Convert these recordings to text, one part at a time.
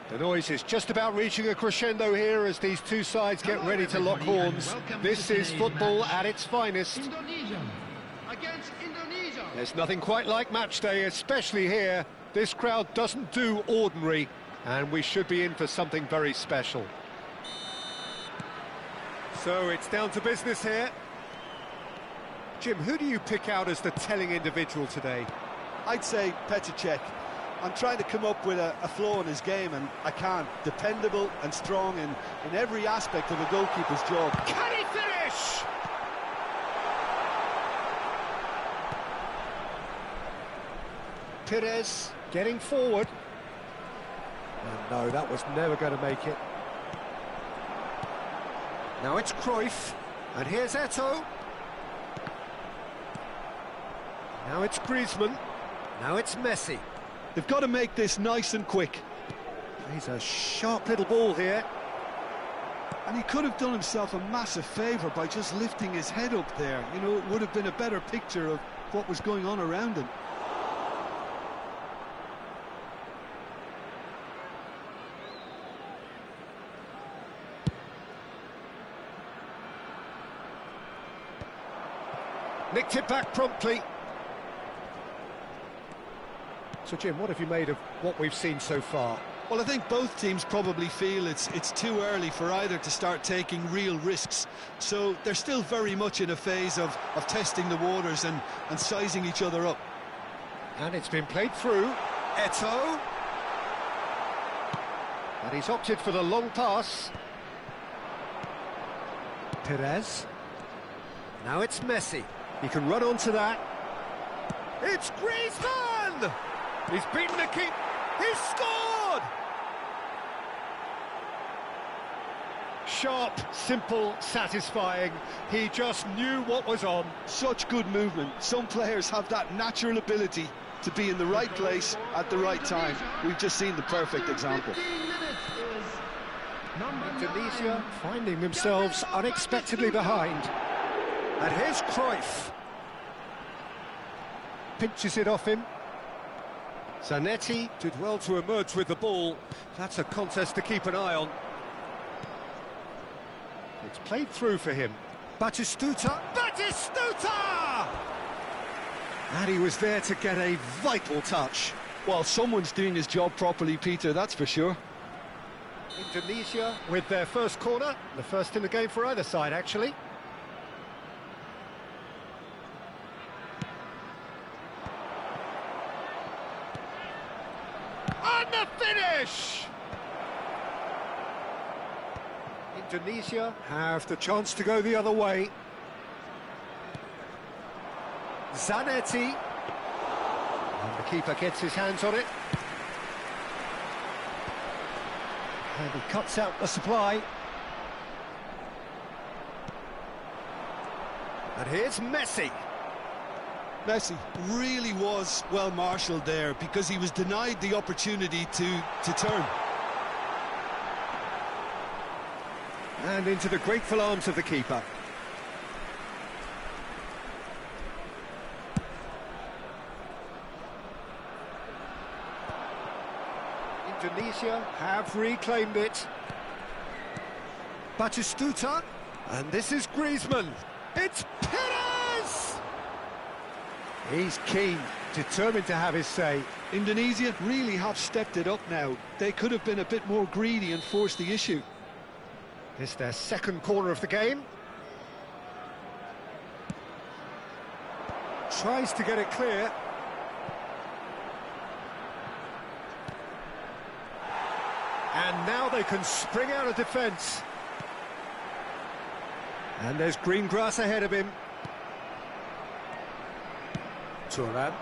The noise is just about reaching a crescendo here as these two sides get ready to lock horns. This is football at its finest. Indonesia against Indonesia. There's nothing quite like match day, especially here. This crowd doesn't do ordinary, and we should be in for something very special. So it's down to business here. Jim, who do you pick out as the telling individual today? I'd say Petr. I'm trying to come up with a flaw in his game, and I can't. Dependable and strong in every aspect of a goalkeeper's job. Can he finish? Pires getting forward. And no, that was never going to make it. Now it's Cruyff, and here's Eto'o. Now it's Griezmann. Now it's Messi. They've got to make this nice and quick. Plays a sharp little ball here. And he could have done himself a massive favour by just lifting his head up there. You know, it would have been a better picture of what was going on around him. Nicked it back promptly. So, Jim, what have you made of what we've seen so far? Well, I think both teams probably feel it's too early for either to start taking real risks. So they're still very much in a phase of testing the waters and sizing each other up. And it's been played through. Eto'o. And he's opted for the long pass. Pires. Now it's Messi. He can run onto that. It's Griezmann! He's beaten the keeper. He's scored! Sharp, simple, satisfying. He just knew what was on. Such good movement. Some players have that natural ability to be in the right place at the right time. We've just seen the perfect example. Indonesia finding themselves unexpectedly behind. And here's Cruyff. Pinches it off him. Zanetti did well to emerge with the ball. That's a contest to keep an eye on. It's played through for him. Batistuta! Batistuta! And he was there to get a vital touch. Well, someone's doing his job properly, Peter, that's for sure. Indonesia with their first corner. The first in the game for either side, actually. And the finish! Indonesia have the chance to go the other way. Zanetti. And the keeper gets his hands on it. And he cuts out the supply. And here's Messi. Messi really was well marshalled there because he was denied the opportunity to turn. And into the grateful arms of the keeper. Indonesia have reclaimed it. Batistuta. And this is Griezmann. It's Pires! He's keen, determined to have his say. Indonesia really have stepped it up now. They could have been a bit more greedy and forced the issue. It's their second corner of the game. Tries to get it clear. And now they can spring out of defence. And there's green grass ahead of him. Turan.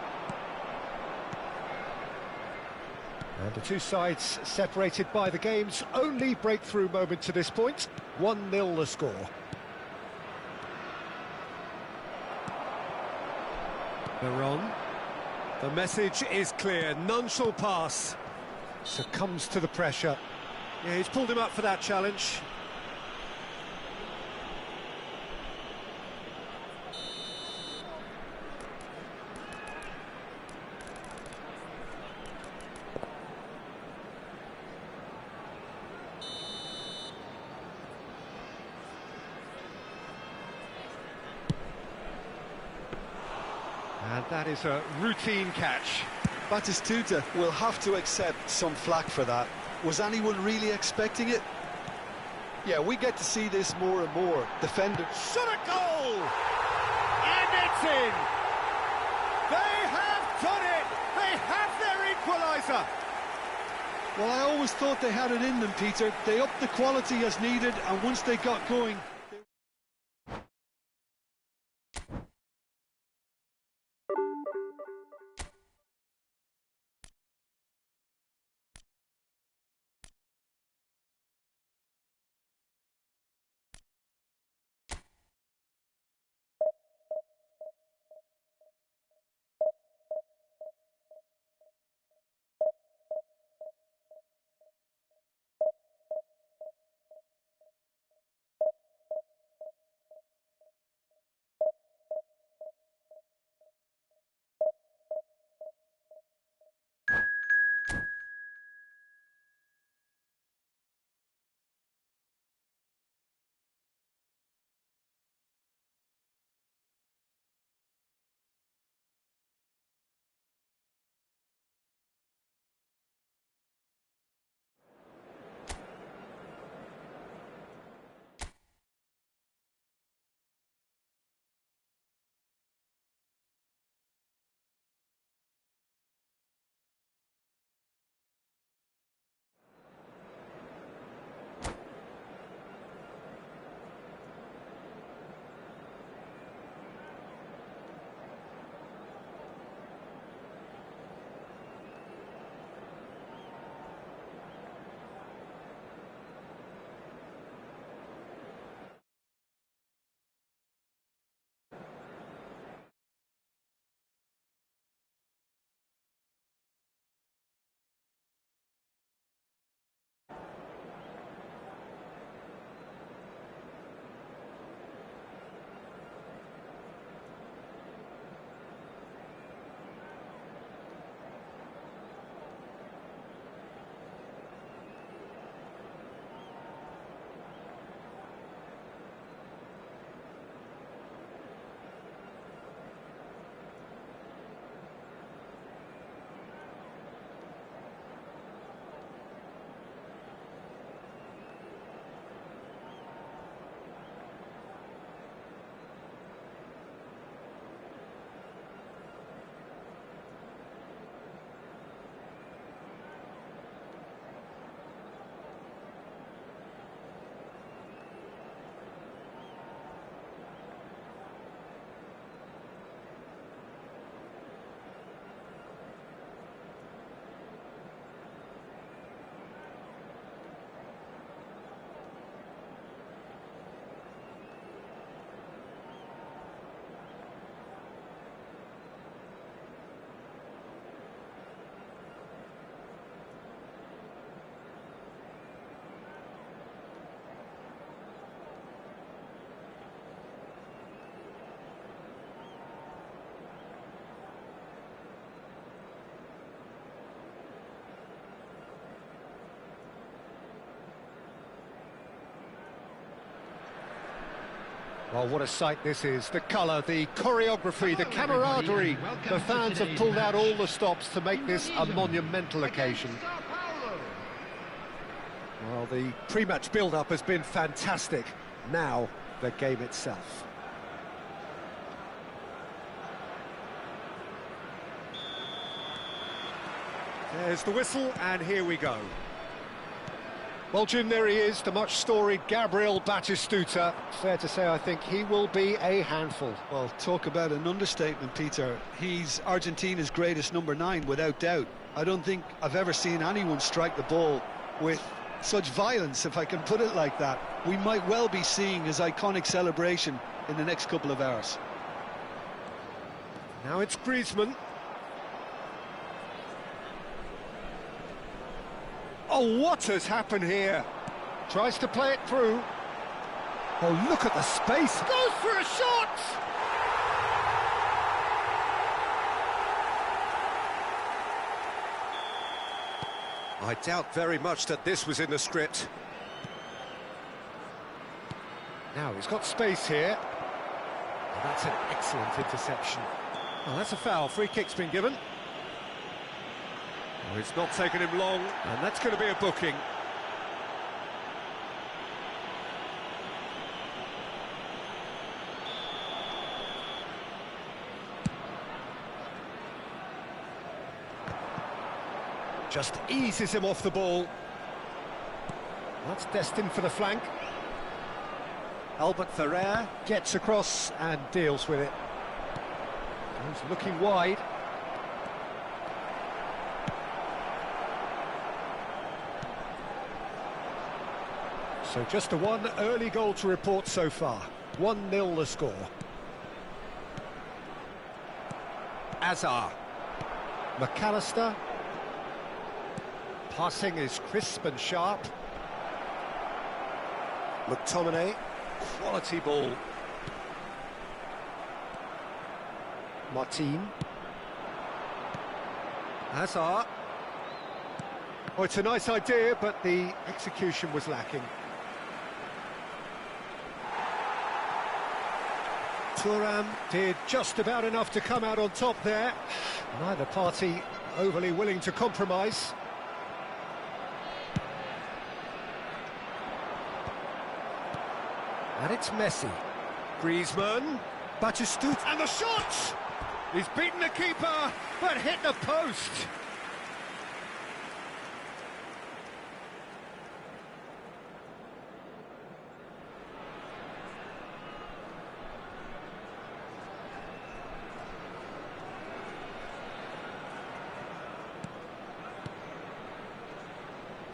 And the two sides separated by the game's only breakthrough moment to this point. 1-0 the score. They're on. The message is clear. None shall pass. Succumbs to the pressure. Yeah, he's pulled him up for that challenge. That is a routine catch. Batistuta will have to accept some flack for that. Was anyone really expecting it? Yeah, we get to see this more and more. Defender Shot at goal! And it's in! They have done it! They have their equaliser! Well, I always thought they had it in them, Peter. They upped the quality as needed, and once they got going... Well, what a sight this is. The colour, the choreography, the camaraderie. The fans have pulled out all the stops to make this a monumental occasion. Well, the pre-match build-up has been fantastic. Now, the game itself. There's the whistle, and here we go. Well, Jim, there he is, the much-storied Gabriel Batistuta. Fair to say, I think he will be a handful. Well, talk about an understatement, Peter. He's Argentina's greatest number 9, without doubt. I don't think I've ever seen anyone strike the ball with such violence, if I can put it like that. We might well be seeing his iconic celebration in the next couple of hours. Now it's Griezmann. Oh, what has happened here? Tries to play it through. Oh, look at the space. Goes for a shot! I doubt very much that this was in the script. Now, he's got space here. Oh, that's an excellent interception. Well, that's a foul. Free kick's been given. Oh, it's not taken him long, and that's going to be a booking. Just eases him off the ball. That's destined for the flank. Albert Ferrer gets across and deals with it. He's looking wide. So just a one early goal to report so far. 1-0 the score. Azar. McAllister. Passing is crisp and sharp. McTominay. Quality ball. Martin. Hazard. Oh, it's a nice idea, but the execution was lacking. Thuram did just about enough to come out on top there. Neither party overly willing to compromise. And it's Messi. Griezmann. Batistuta. And the shot! He's beaten the keeper, but hit the post.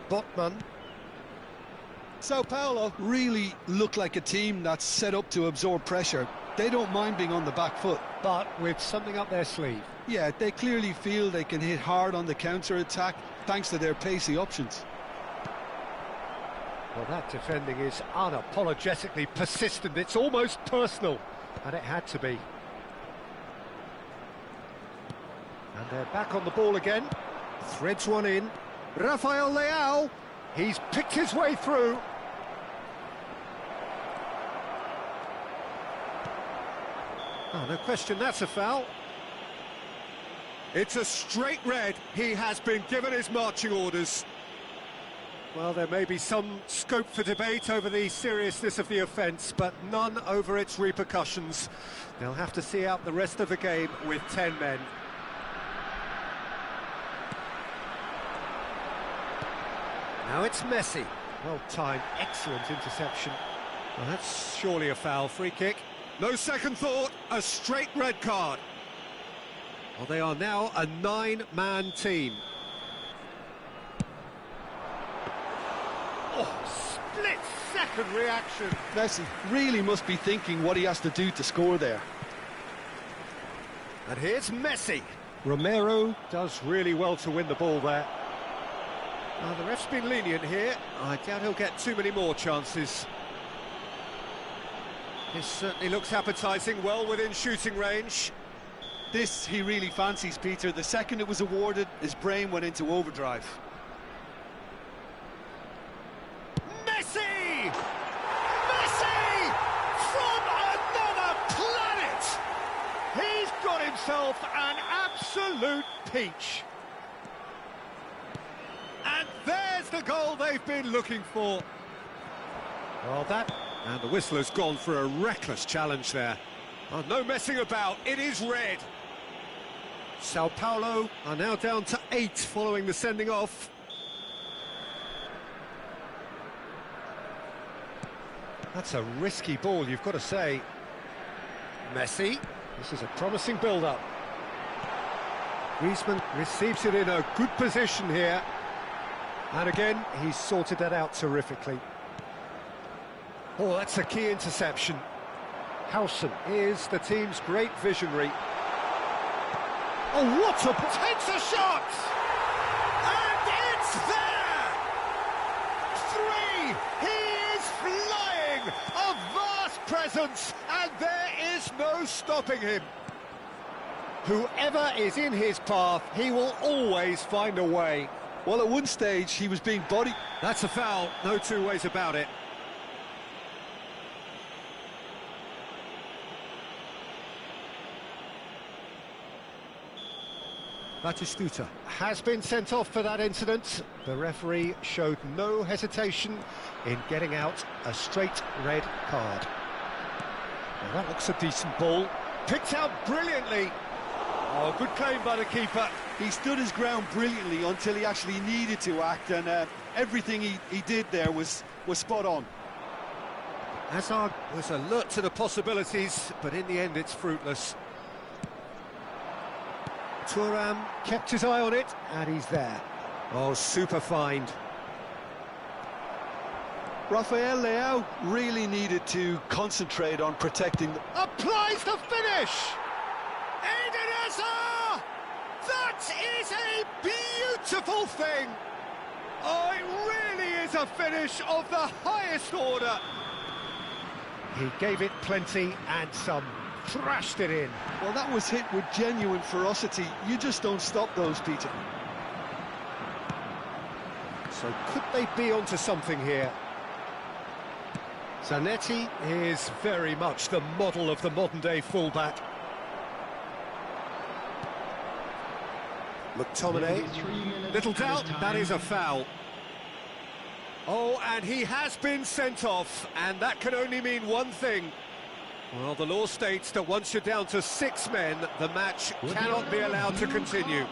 Botman. Sao Paulo really look like a team that's set up to absorb pressure. They don't mind being on the back foot. But with something up their sleeve. Yeah, they clearly feel they can hit hard on the counter-attack thanks to their pacey options. Well, that defending is unapologetically persistent. It's almost personal, and it had to be. And they're back on the ball again. Threads one in. Rafael Leao. He's picked his way through. Oh, no question, that's a foul. It's a straight red. He has been given his marching orders. Well, there may be some scope for debate over the seriousness of the offence, but none over its repercussions. They'll have to see out the rest of the game with 10 men. Now it's Messi. Well timed, excellent interception. Well, that's surely a foul. Free kick. No second thought, a straight red card. Well, they are now a 9-man team. Oh, split-second reaction. Messi really must be thinking what he has to do to score there. And here's Messi. Romero does really well to win the ball there. Now, the ref's been lenient here. I doubt he'll get too many more chances. This certainly looks appetising, well within shooting range. This he really fancies, Peter. The second it was awarded, his brain went into overdrive. Messi! Messi! From another planet! He's got himself an absolute peach. And there's the goal they've been looking for. Well, that... And the whistler's gone for a reckless challenge there. Oh, no messing about, it is red. Sao Paulo are now down to 8 following the sending off. That's a risky ball, you've got to say. Messi, this is a promising build-up. Griezmann receives it in a good position here. And again, he's sorted that out terrifically. Oh, that's a key interception. Howson is the team's great visionary. Oh, what a... Takes a shot! And it's there! 3! He is flying! A vast presence, and there is no stopping him. Whoever is in his path, he will always find a way. Well, at one stage, he was being bodied. That's a foul, no two ways about it. Batistuta has been sent off for that incident. The referee showed no hesitation in getting out a straight red card. Well, that looks a decent ball. Picked out brilliantly. Oh, good claim by the keeper. He stood his ground brilliantly until he actually needed to act, and everything he did there was spot on. Hazard was alert to the possibilities, but in the end it's fruitless. Thuram kept his eye on it, and he's there. Oh, super find. Rafael Leao really needed to concentrate on protecting the... Applies the finish! Eden Hazard! That is a beautiful thing! Oh, it really is a finish of the highest order. He gave it plenty and some. Thrashed it in. Well, that was hit with genuine ferocity. You just don't stop those, Peter. So could they be onto something here? Zanetti is very much the model of the modern-day fullback. McTominay. Little doubt, that is a foul. Oh, and he has been sent off, and that can only mean one thing. Well, the law states that once you're down to 6 men, the match cannot be allowed to continue.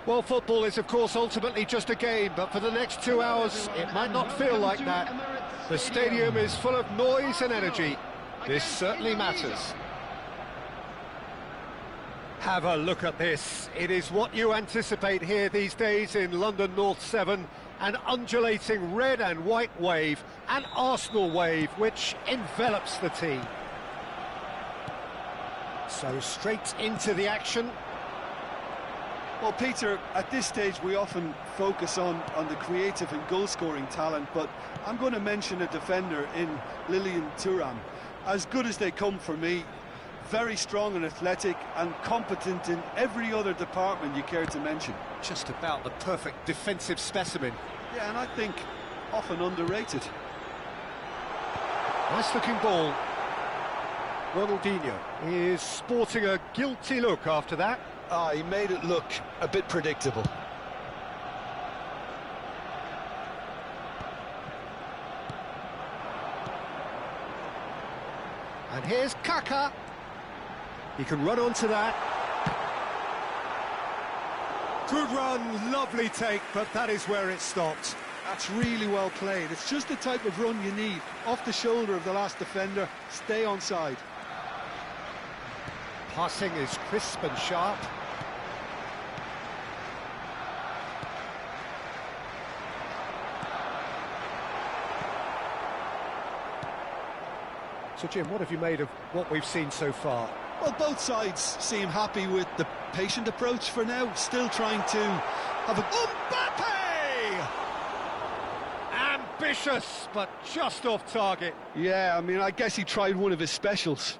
Well, football is, of course, ultimately just a game, but for the next 2 hours, it might not feel like that. The stadium is full of noise and energy. This certainly matters. Have a look at this. It is what you anticipate here these days in London North 7. An undulating red and white wave, an Arsenal wave, which envelops the team. So straight into the action. Well, Peter, at this stage we often focus on the creative and goal-scoring talent, but I'm going to mention a defender in Lilian Thuram. As good as they come for me, very strong and athletic and competent in every other department you care to mention. Just about the perfect defensive specimen. Yeah, and I think often underrated. Nice-looking ball. Ronaldinho is sporting a guilty look after that. He made it look a bit predictable. And here's Kaka. He can run onto that. Good run, lovely take, but that is where it stopped. That's really well played. It's just the type of run you need. Off the shoulder of the last defender, stay onside. Passing is crisp and sharp. So, Jim, what have you made of what we've seen so far? Well, both sides seem happy with the patient approach for now, still trying to have a... Mbappe! Ambitious, but just off target. Yeah, I mean, I guess he tried one of his specials.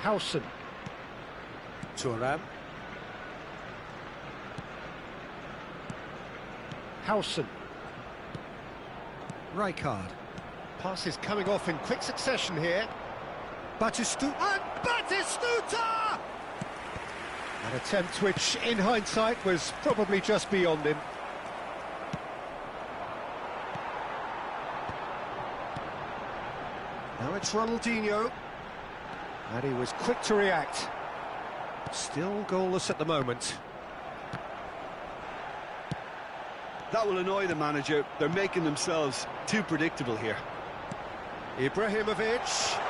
Howson. Thuram. Howson. Rijkaard. Passes coming off in quick succession here. Batistuta. And Batistuta! An attempt which, in hindsight, was probably just beyond him. Now it's Ronaldinho. And he was quick to react. Still goalless at the moment. That will annoy the manager. They're making themselves too predictable here. Ibrahimovic.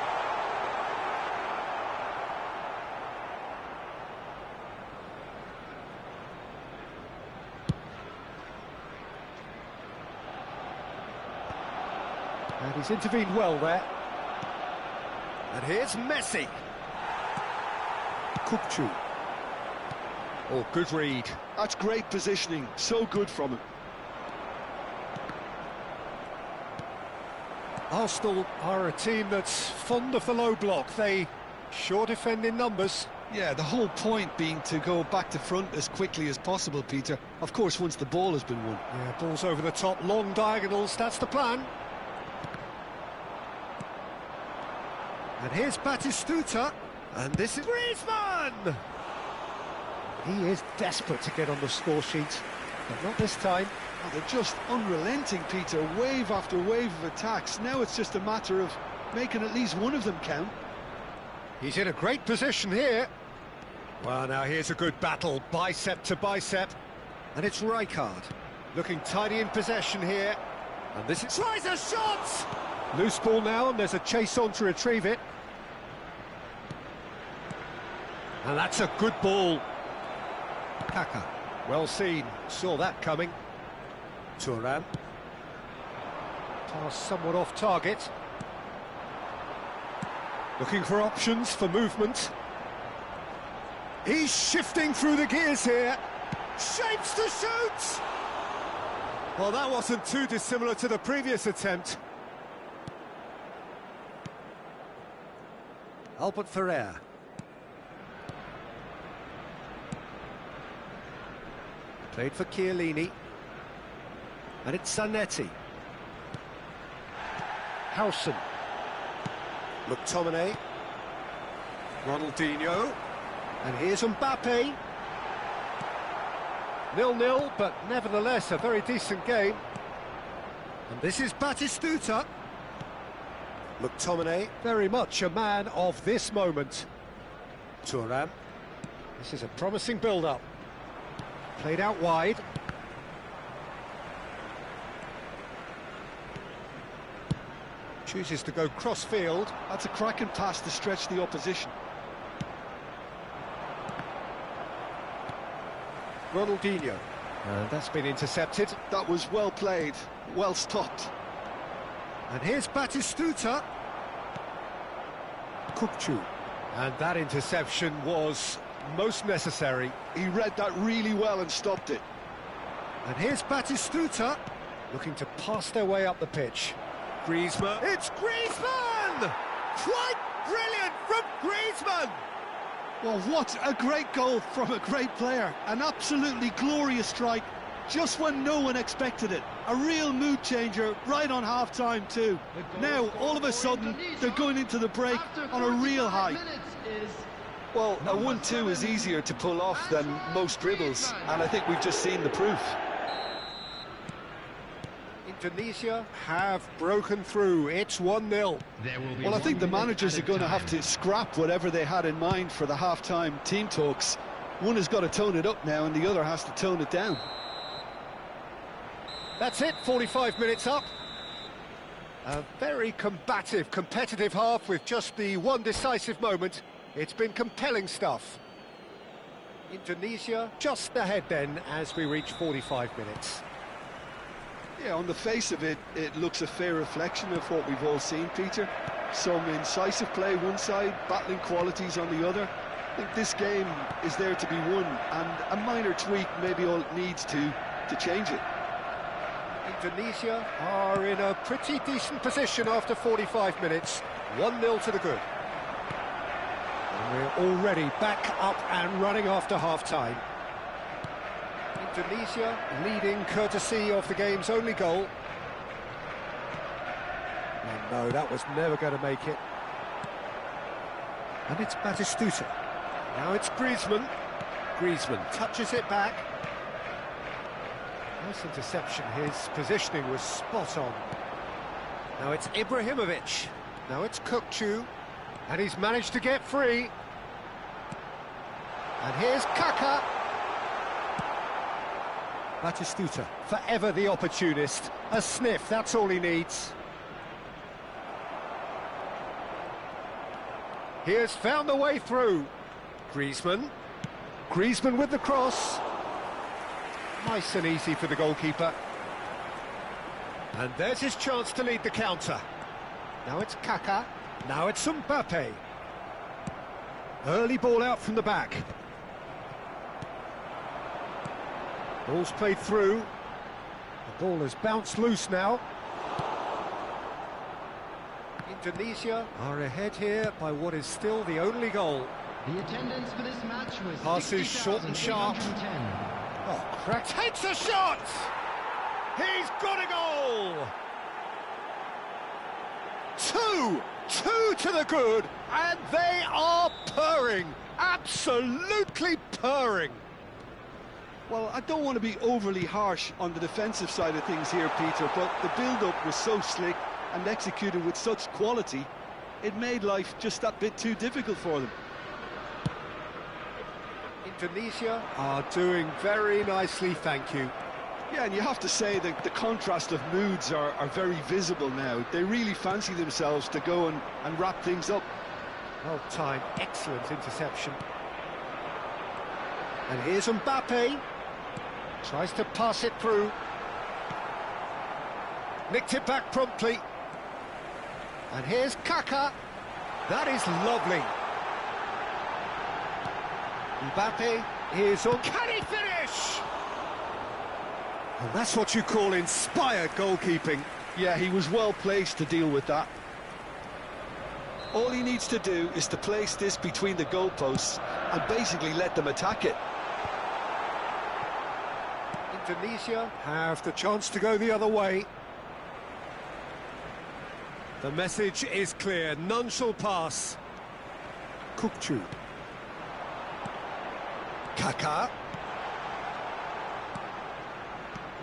And he's intervened well there. And here's Messi. Kupchu. Oh, good read. That's great positioning. So good from him. Arsenal are a team that's fond of the low block. They sure defend in numbers. Yeah, the whole point being to go back to front as quickly as possible, Peter. Of course, once the ball has been won. Yeah, balls over the top, long diagonals, that's the plan. And here's Batistuta, and this is Griezmann! He is desperate to get on the score sheet, but not this time. Oh, they're just unrelenting, Peter, wave after wave of attacks. Now it's just a matter of making at least one of them count. He's in a great position here. Well, now here's a good battle, bicep to bicep, and it's Rijkaard, looking tidy in possession here. And this is... tries a shot! Loose ball now, and there's a chase on to retrieve it. And that's a good ball. Kaka, well seen, saw that coming. Thuram. Pass somewhat off target. Looking for options for movement. He's shifting through the gears here. Shapes to shoot! Well, that wasn't too dissimilar to the previous attempt. Albert Ferrer. Played for Chiellini. And it's Zanetti. Howson. McTominay. Ronaldinho. And here's Mbappe. 0-0, but nevertheless a very decent game. And this is Batistuta. McTominay, very much a man of this moment. Thuram. This is a promising build-up. Played out wide. Chooses to go cross-field. That's a cracking pass to stretch the opposition. Ronaldinho. And that's been intercepted. That was well played, well stopped. And here's Batistuta. Kupchu. And that interception was most necessary. He read that really well and stopped it. And here's Batistuta, looking to pass their way up the pitch. Griezmann. It's Griezmann! Quite brilliant from Griezmann! Well, what a great goal from a great player. An absolutely glorious strike, just when no one expected it. A real mood changer right on half-time too. Now, all of a sudden, they're going into the break on a real high. Well, a 1-2 is easier to pull off than most dribbles, and I think we've just seen the proof. Indonesia have broken through. It's 1-0. Well, I think the managers are going to have to scrap whatever they had in mind for the half-time team talks. One has got to tone it up now, and the other has to tone it down. That's it, 45 minutes up. A very combative, competitive half with just the one decisive moment. It's been compelling stuff. Indonesia just ahead then as we reach 45 minutes. Yeah, on the face of it, it looks a fair reflection of what we've all seen, Peter. Some incisive play one side, battling qualities on the other. I think this game is there to be won, and a minor tweak maybe all it needs to change it. Indonesia are in a pretty decent position after 45 minutes. 1-0 to the good. And we're already back up and running after half-time. Indonesia leading courtesy of the game's only goal. And no, that was never going to make it. And it's Batistuta. Now it's Griezmann. Griezmann touches it back. Nice interception, his positioning was spot on. Now it's Ibrahimovic. Now it's Kukçu. And he's managed to get free. And here's Kaka. Batistuta, forever the opportunist. A sniff, that's all he needs. He has found the way through. Griezmann. Griezmann with the cross. Nice and easy for the goalkeeper. And there's his chance to lead the counter. Now it's Kaka. Now it's Mbappe. Early ball out from the back. Ball's played through. The ball has bounced loose now. Indonesia are ahead here by what is still the only goal. The attendance for this match was Passes short and sharp. Oh, cracked. Takes a shot! He's got a goal! Two to the good, and they are purring. Absolutely purring. Well, I don't want to be overly harsh on the defensive side of things here, Peter, but the build-up was so slick and executed with such quality, it made life just that bit too difficult for them. Indonesia are doing very nicely, thank you. Yeah, and you have to say that the contrast of moods are very visible now. They really fancy themselves to go and wrap things up. Well timed, excellent interception. And here's Mbappe. Tries to pass it through. Nicked it back promptly. And here's Kaka. That is lovely. Mbappe is on. Can he finish? And that's what you call inspired goalkeeping. Yeah, he was well placed to deal with that. All he needs to do is to place this between the goalposts and basically let them attack it. Indonesia have the chance to go the other way. The message is clear, none shall pass. Kukçu. Kaka.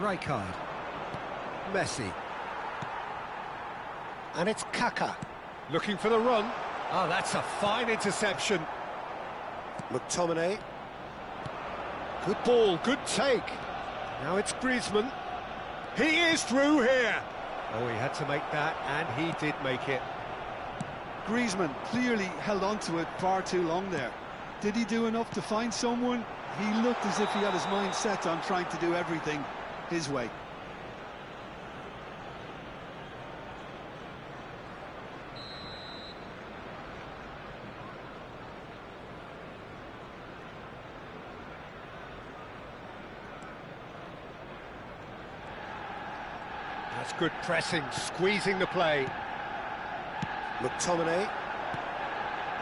Rijkaard. Messi. And it's Kaka. Looking for the run. Oh, that's a fine interception. McTominay. Good ball, good take. Now it's Griezmann. He is through here. Oh, he had to make that, and he did make it. Griezmann clearly held on to it far too long there. Did he do enough to find someone? He looked as if he had his mind set on trying to do everything his way. That's good pressing, squeezing the play. McTominay.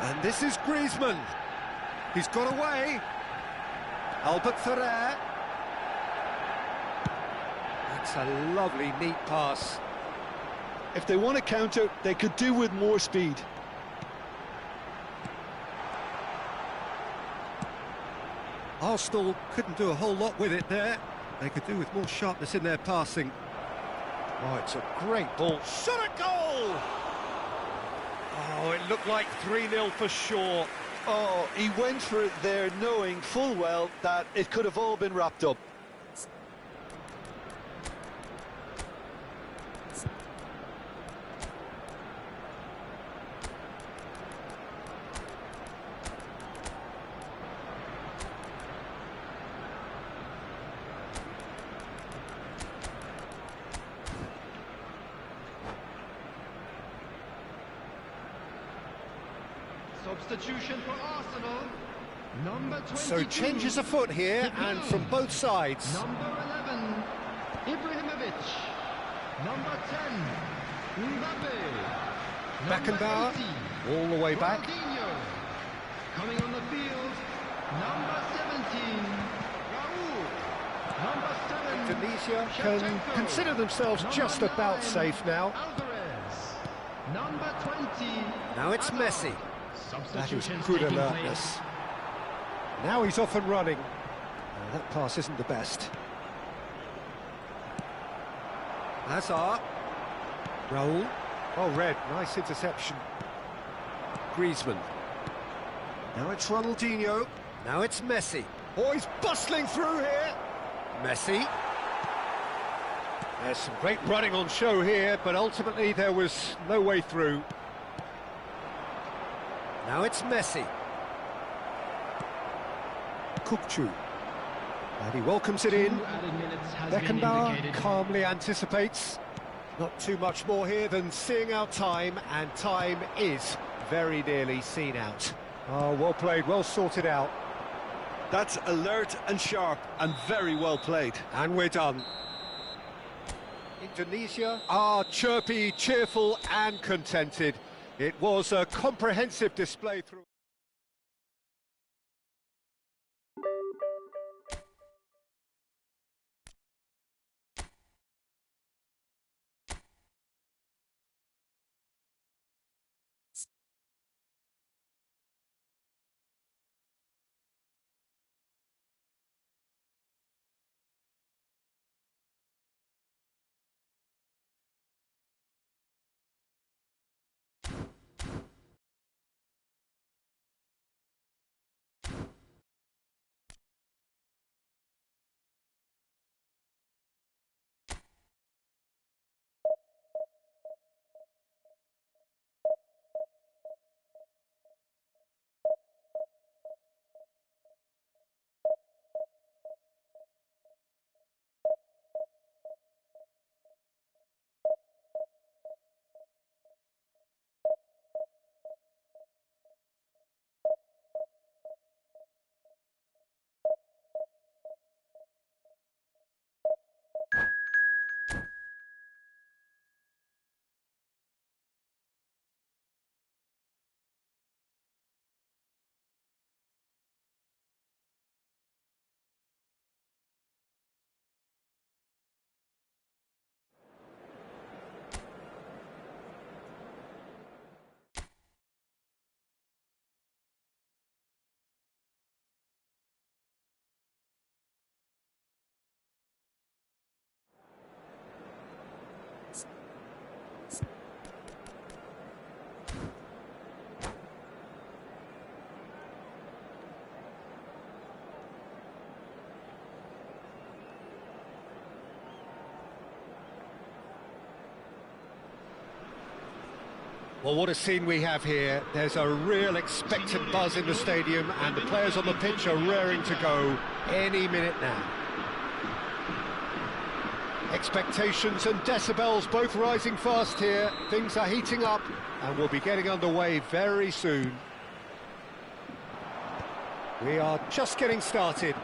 And this is Griezmann. He's got away. Albert Ferrer. That's a lovely, neat pass. If they want to counter, they could do with more speed. Arsenal couldn't do a whole lot with it there. They could do with more sharpness in their passing. Oh, it's a great ball. Shot a goal! Oh, it looked like 3-0 for sure. Oh, he went for it there, knowing full well that it could have all been wrapped up. Substitution for Arsenal. Number 22. So changes afoot here, and from both sides. Number 11, Ibrahimovic. Number 10, Mbappe. Beckenbauer, all the way back. Ronaldinho. Coming on the field, number 17, Raul. Number 7, Indonesia can Shevchenko. consider themselves Number just about 9, safe now. Alvarez. Number 20. Now it's Hazard. Messi. That is Substitutions good taking alertness. place. Now he's off and running. That pass isn't the best. Hazard. Raul. Oh, red. Nice interception. Griezmann. Now it's Ronaldinho. Now it's Messi. Oh, he's bustling through here. Messi. There's some great running on show here, but ultimately there was no way through. Now it's Messi. Kukçu. And he welcomes it in. 2 added minutes has been Beckenbauer indicated. calmly anticipates. Not too much more here than seeing out time, and time is very nearly seen out. Oh, well played, well sorted out. That's alert and sharp and very well played. And we're done. Indonesia are chirpy, cheerful and contented. It was a comprehensive display through. Well, what a scene we have here. There's a real expectant buzz in the stadium, and the players on the pitch are raring to go any minute now. Expectations and decibels both rising fast here. Things are heating up, and we'll be getting underway very soon. We are just getting started.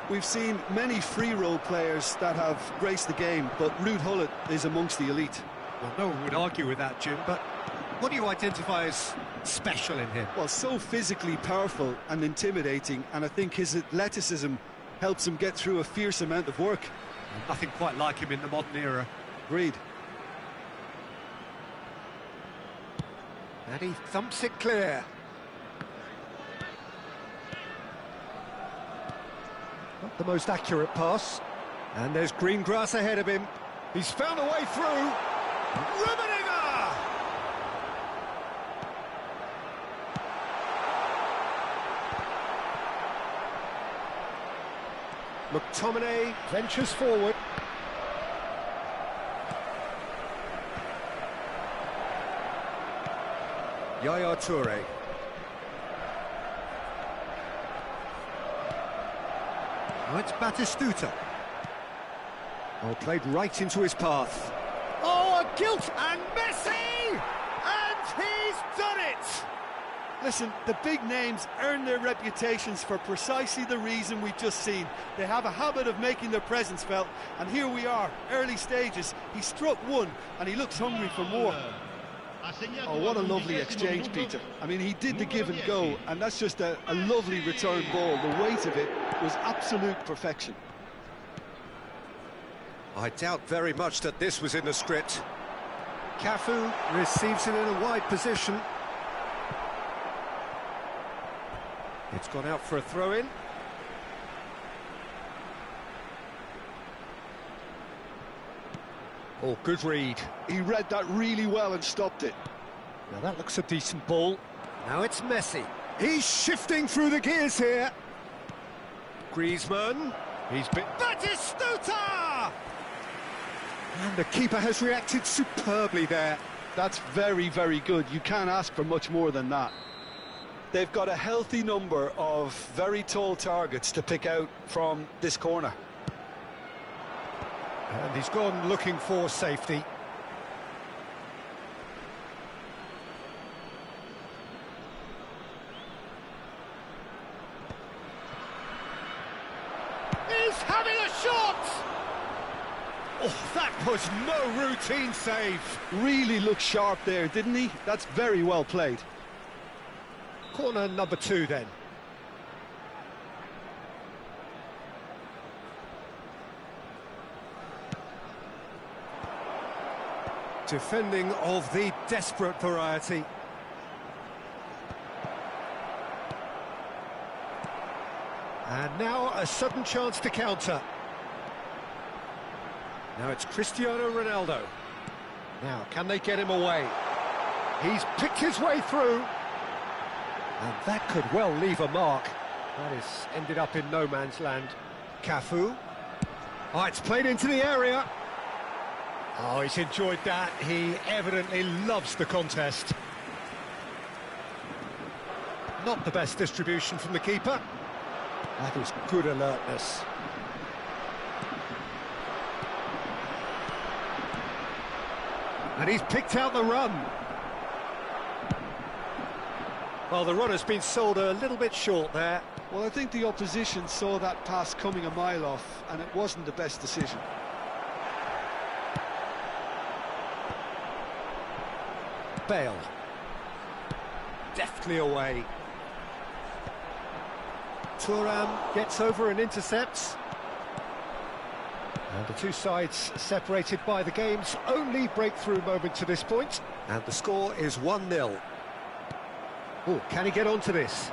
We've seen many free role players that have graced the game, but Ruud Gullit is amongst the elite. Well, no one would argue with that, Jim, but what do you identify as special in him? Well, so physically powerful and intimidating, and I think his athleticism helps him get through a fierce amount of work. Nothing quite like him in the modern era. Agreed. And he thumps it clear. Not the most accurate pass. And there's green grass ahead of him. He's found a way through. Rummenigge! McTominay ventures forward. Yaya Toure. Now it's Batistuta. Oh, played right into his path. Oh, a gilt, and Messi! And he's done it! Listen, the big names earn their reputations for precisely the reason we've just seen. They have a habit of making their presence felt, and here we are, early stages. He struck one, and he looks hungry for more. Oh, what a lovely exchange, Peter. I mean, he did the give and go, and that's just a lovely return ball. The weight of it was absolute perfection. I doubt very much that this was in the script. Cafu receives it in a wide position. It's gone out for a throw-in. Oh, good read. He read that really well and stopped it. Now that looks a decent ball. Now it's Messi. He's shifting through the gears here. Griezmann. He's been... Batistuta! And the keeper has reacted superbly there. That's very, very good. You can't ask for much more than that. They've got a healthy number of very tall targets to pick out from this corner. And he's gone looking for safety. He's having a shot! Oh, that was no routine save. Really looked sharp there, didn't he? That's very well played. Corner number 2 then. Defending of the desperate variety. And now a sudden chance to counter. Now it's Cristiano Ronaldo. Now, can they get him away? He's picked his way through. And that could well leave a mark. That has ended up in no man's land. Cafu. Oh, it's played into the area. Oh, he's enjoyed that. He evidently loves the contest. Not the best distribution from the keeper. That is good alertness. And he's picked out the run. Well, the run has been sold a little bit short there. Well, I think the opposition saw that pass coming a mile off, and it wasn't the best decision. Bale. Deftly away. Thuram gets over and intercepts. And the two sides separated by the game's only breakthrough moment to this point. And the score is 1-0. Oh, can he get onto this?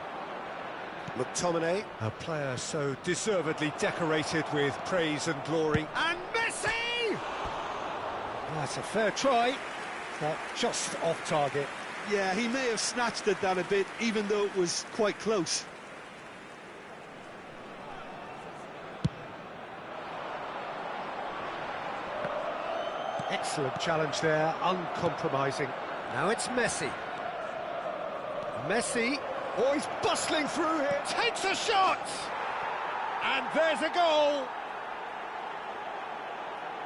McTominay, a player so deservedly decorated with praise and glory. And Messi! Oh, that's a fair try, but just off target. Yeah, he may have snatched at that a bit, even though it was quite close. Excellent challenge there, uncompromising. Now it's Messi. Messi, oh, he's bustling through here, takes a shot! And there's a goal!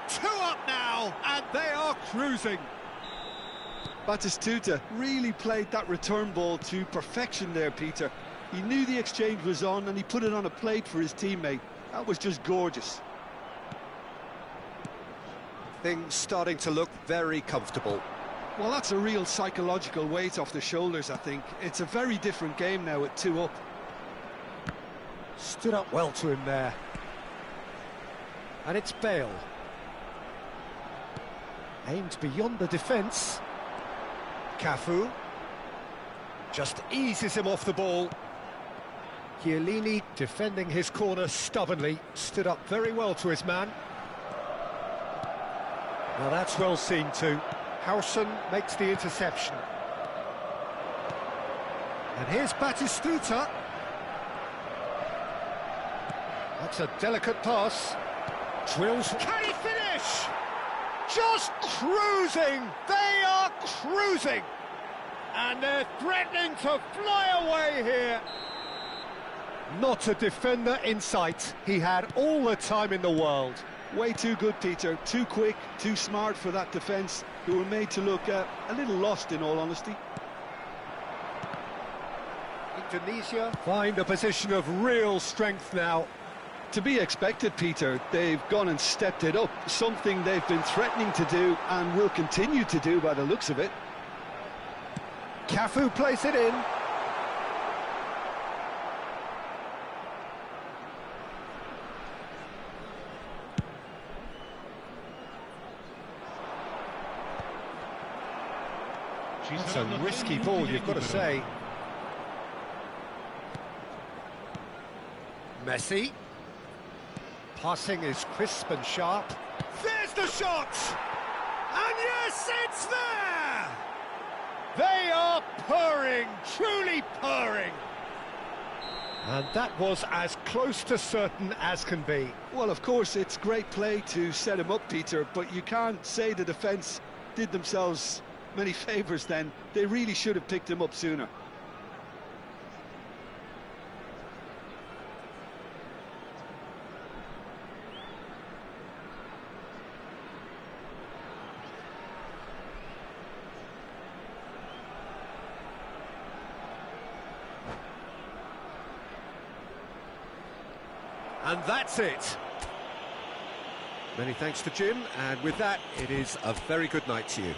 2 up now, and they are cruising. Batistuta really played that return ball to perfection there, Peter. He knew the exchange was on, and he put it on a plate for his teammate. That was just gorgeous. Things starting to look very comfortable. Well, that's a real psychological weight off the shoulders, I think. It's a very different game now at 2 up. Stood up well to him there. And it's Bale. Aimed beyond the defence. Cafu. Just eases him off the ball. Chiellini defending his corner stubbornly. Stood up very well to his man. Now that's well seen too. Howson makes the interception. And here's Batistuta. That's a delicate pass. Drills. Can he finish? Just cruising! They are cruising! And they're threatening to fly away here. Not a defender in sight. He had all the time in the world. Way too good, Peter. Too quick, too smart for that defence, who were made to look a little lost, in all honesty. Indonesia find a position of real strength now. To be expected, Peter. They've gone and stepped it up, something they've been threatening to do and will continue to do by the looks of it. Cafu plays it in. That's a risky ball, you've got to say. Messi. Passing is crisp and sharp. There's the shot! And yes, it's there! They are purring, truly purring. And that was as close to certain as can be. Well, of course, it's great play to set him up, Peter, but you can't say the defence did themselves many favours then. They really should have picked him up sooner. And that's it. Many thanks to Jim, and with that, it is a very good night to you.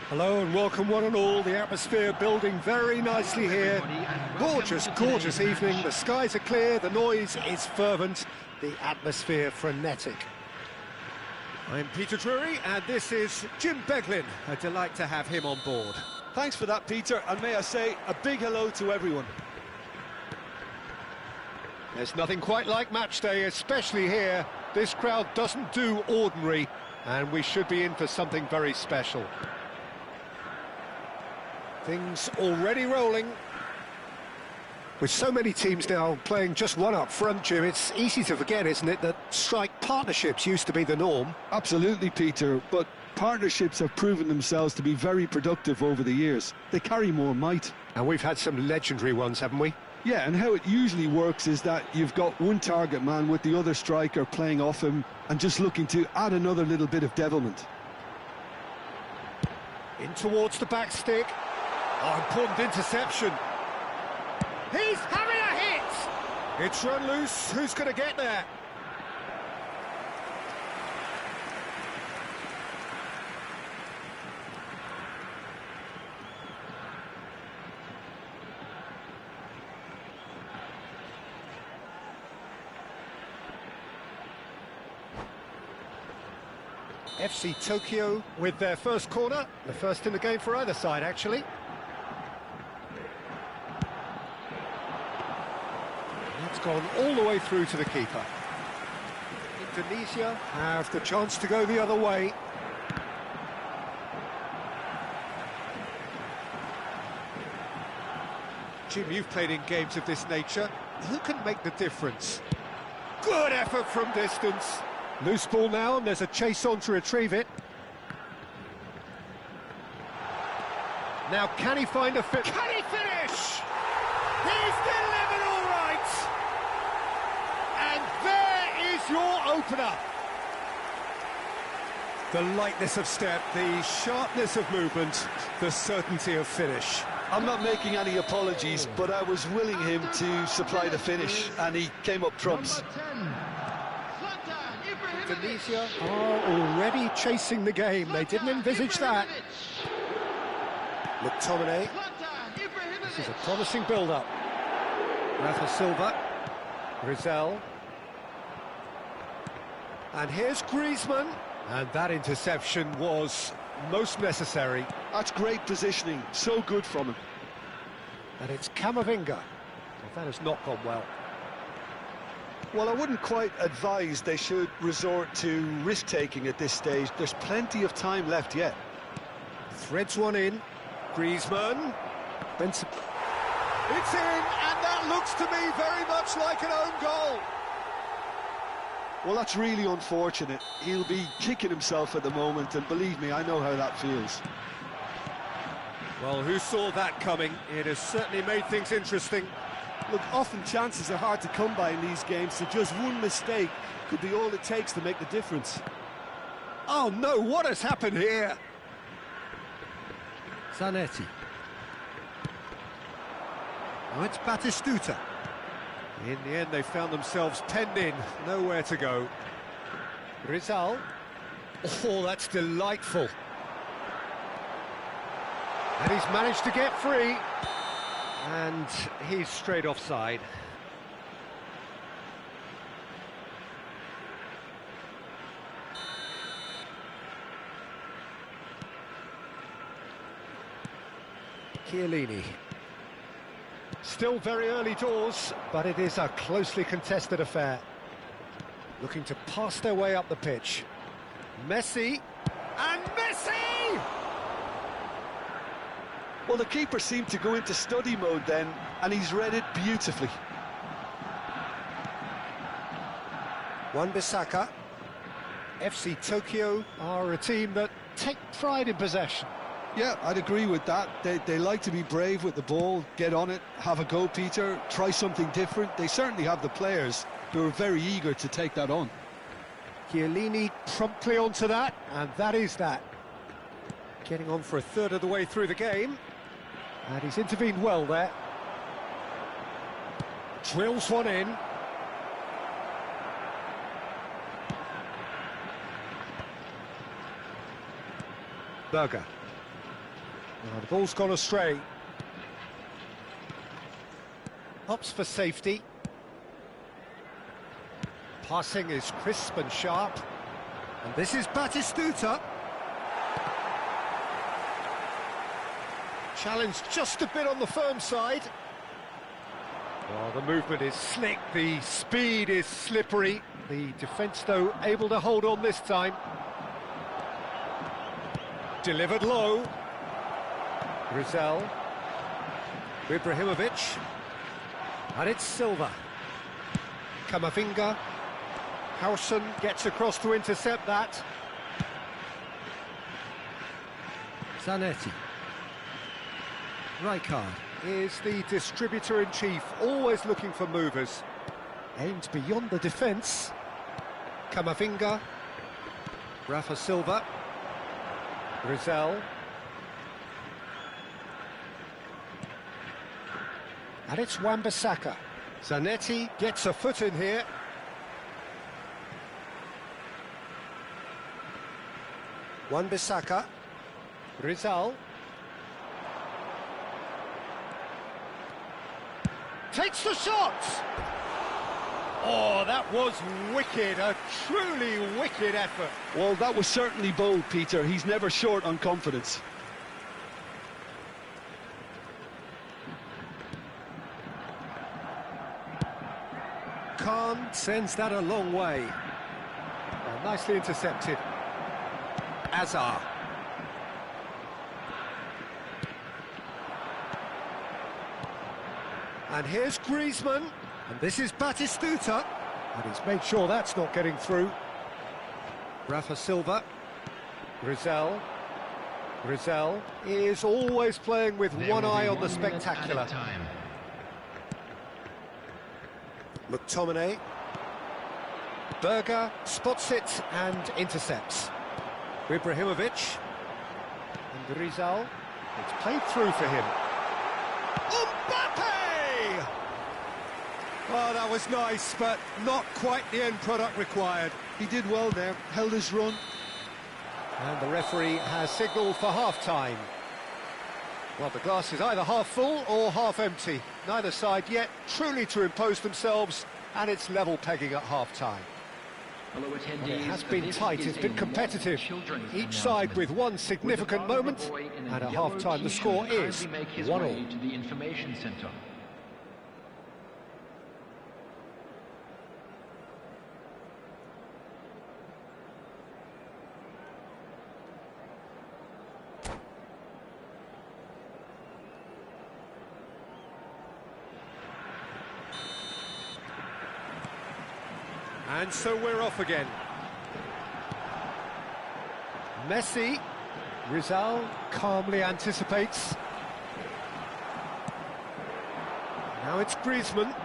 Hello and welcome one and all. The atmosphere building very nicely here. Gorgeous, gorgeous evening. The skies are clear, the noise is fervent, the atmosphere frenetic. I'm Peter Drury and this is Jim Beglin. A delight to have him on board. Thanks for that, Peter, and may I say a big hello to everyone. There's nothing quite like match day, especially here. This crowd doesn't do ordinary, and we should be in for something very special. Things already rolling. With so many teams now playing just one up front, Jim, it's easy to forget, isn't it, that strike partnerships used to be the norm? Absolutely, Peter, but partnerships have proven themselves to be very productive over the years. They carry more might. And we've had some legendary ones, haven't we? Yeah, and how it usually works is that you've got one target man with the other striker playing off him and just looking to add another little bit of devilment. In towards the back stick. Oh, important interception. He's having a hit! It's run loose. Who's going to get there? FC Tokyo with their first corner, the first in the game for either side, actually. It's gone all the way through to the keeper. Indonesia have the chance to go the other way. Jim, you've played in games of this nature. Who can make the difference? Good effort from distance. Loose ball now, and there's a chase on to retrieve it. Now, can he find a fit? Can he finish? He's delivered all right! And there is your opener. The lightness of step, the sharpness of movement, the certainty of finish. I'm not making any apologies, but I was willing him to supply the finish, and he came up trumps. Indonesia are already chasing the game. They didn't envisage that. McTominay. This is a promising build-up. Rafa Silva. Rizal. And here's Griezmann. And that interception was most necessary. That's great positioning. So good from him. And it's Camavinga. Well, that has not gone well. Well, I wouldn't quite advise they should resort to risk-taking at this stage. There's plenty of time left yet. Threads one in. Griezmann. It's in, and that looks to me very much like an own goal. Well, that's really unfortunate. He'll be kicking himself at the moment, and believe me, I know how that feels. Well, who saw that coming? It has certainly made things interesting. Look, often chances are hard to come by in these games, so just one mistake could be all it takes to make the difference. Oh no, what has happened here? Zanetti. Now it's Batistuta. In the end, they found themselves penned in, nowhere to go. Rizal. Oh, that's delightful. And he's managed to get free. And he's straight offside. Chiellini. Still very early doors, but it is a closely contested affair. Looking to pass their way up the pitch. Messi, and Messi! Well, the keeper seemed to go into study mode then, and he's read it beautifully. Wan-Bissaka. FC Tokyo are a team that take pride in possession. Yeah, I'd agree with that. They like to be brave with the ball, get on it, have a go, Peter, try something different. They certainly have the players who are very eager to take that on. Chiellini promptly onto that, and that is that. Getting on for a third of the way through the game, and he's intervened well there. Drills one in. Berger. The ball's gone astray. Opts for safety. Passing is crisp and sharp. And this is Batistuta. Challenged just a bit on the firm side. Oh, the movement is slick, the speed is slippery. The defence, though, able to hold on this time. Delivered low. Rizal, Ibrahimovic, and it's Silva. Kamavinga, Howson gets across to intercept that. Zanetti. Racikan is the distributor-in-chief, always looking for movers. Aimed beyond the defence. Kamavinga, Rafa Silva, Rizal. And it's Wan-Bissaka. Zanetti gets a foot in here. Wan-Bissaka. Rizal. Takes the shot! Oh, that was wicked, a truly wicked effort. Well, that was certainly bold, Peter. He's never short on confidence. Khan sends that a long way. Well, nicely intercepted. Azar. And here's Griezmann. And this is Batistuta. And he's made sure that's not getting through. Rafa Silva. Rizal. Rizal is always playing with one eye on the spectacular. McTominay. Berger spots it and intercepts. Ibrahimovic. And Rizal. It's played through for him. Mbappe! Oh, that was nice, but not quite the end product required. He did well there, held his run. And the referee has signalled for half-time. Well, the glass is either half full or half empty. Neither side yet truly to impose themselves, and it's level pegging at half-time. Well, it has been tight, it's been competitive. Each side with one significant moment, and at half-time the score is 1-1. And so we're off again. Messi. Rizal calmly anticipates. Now it's Griezmann.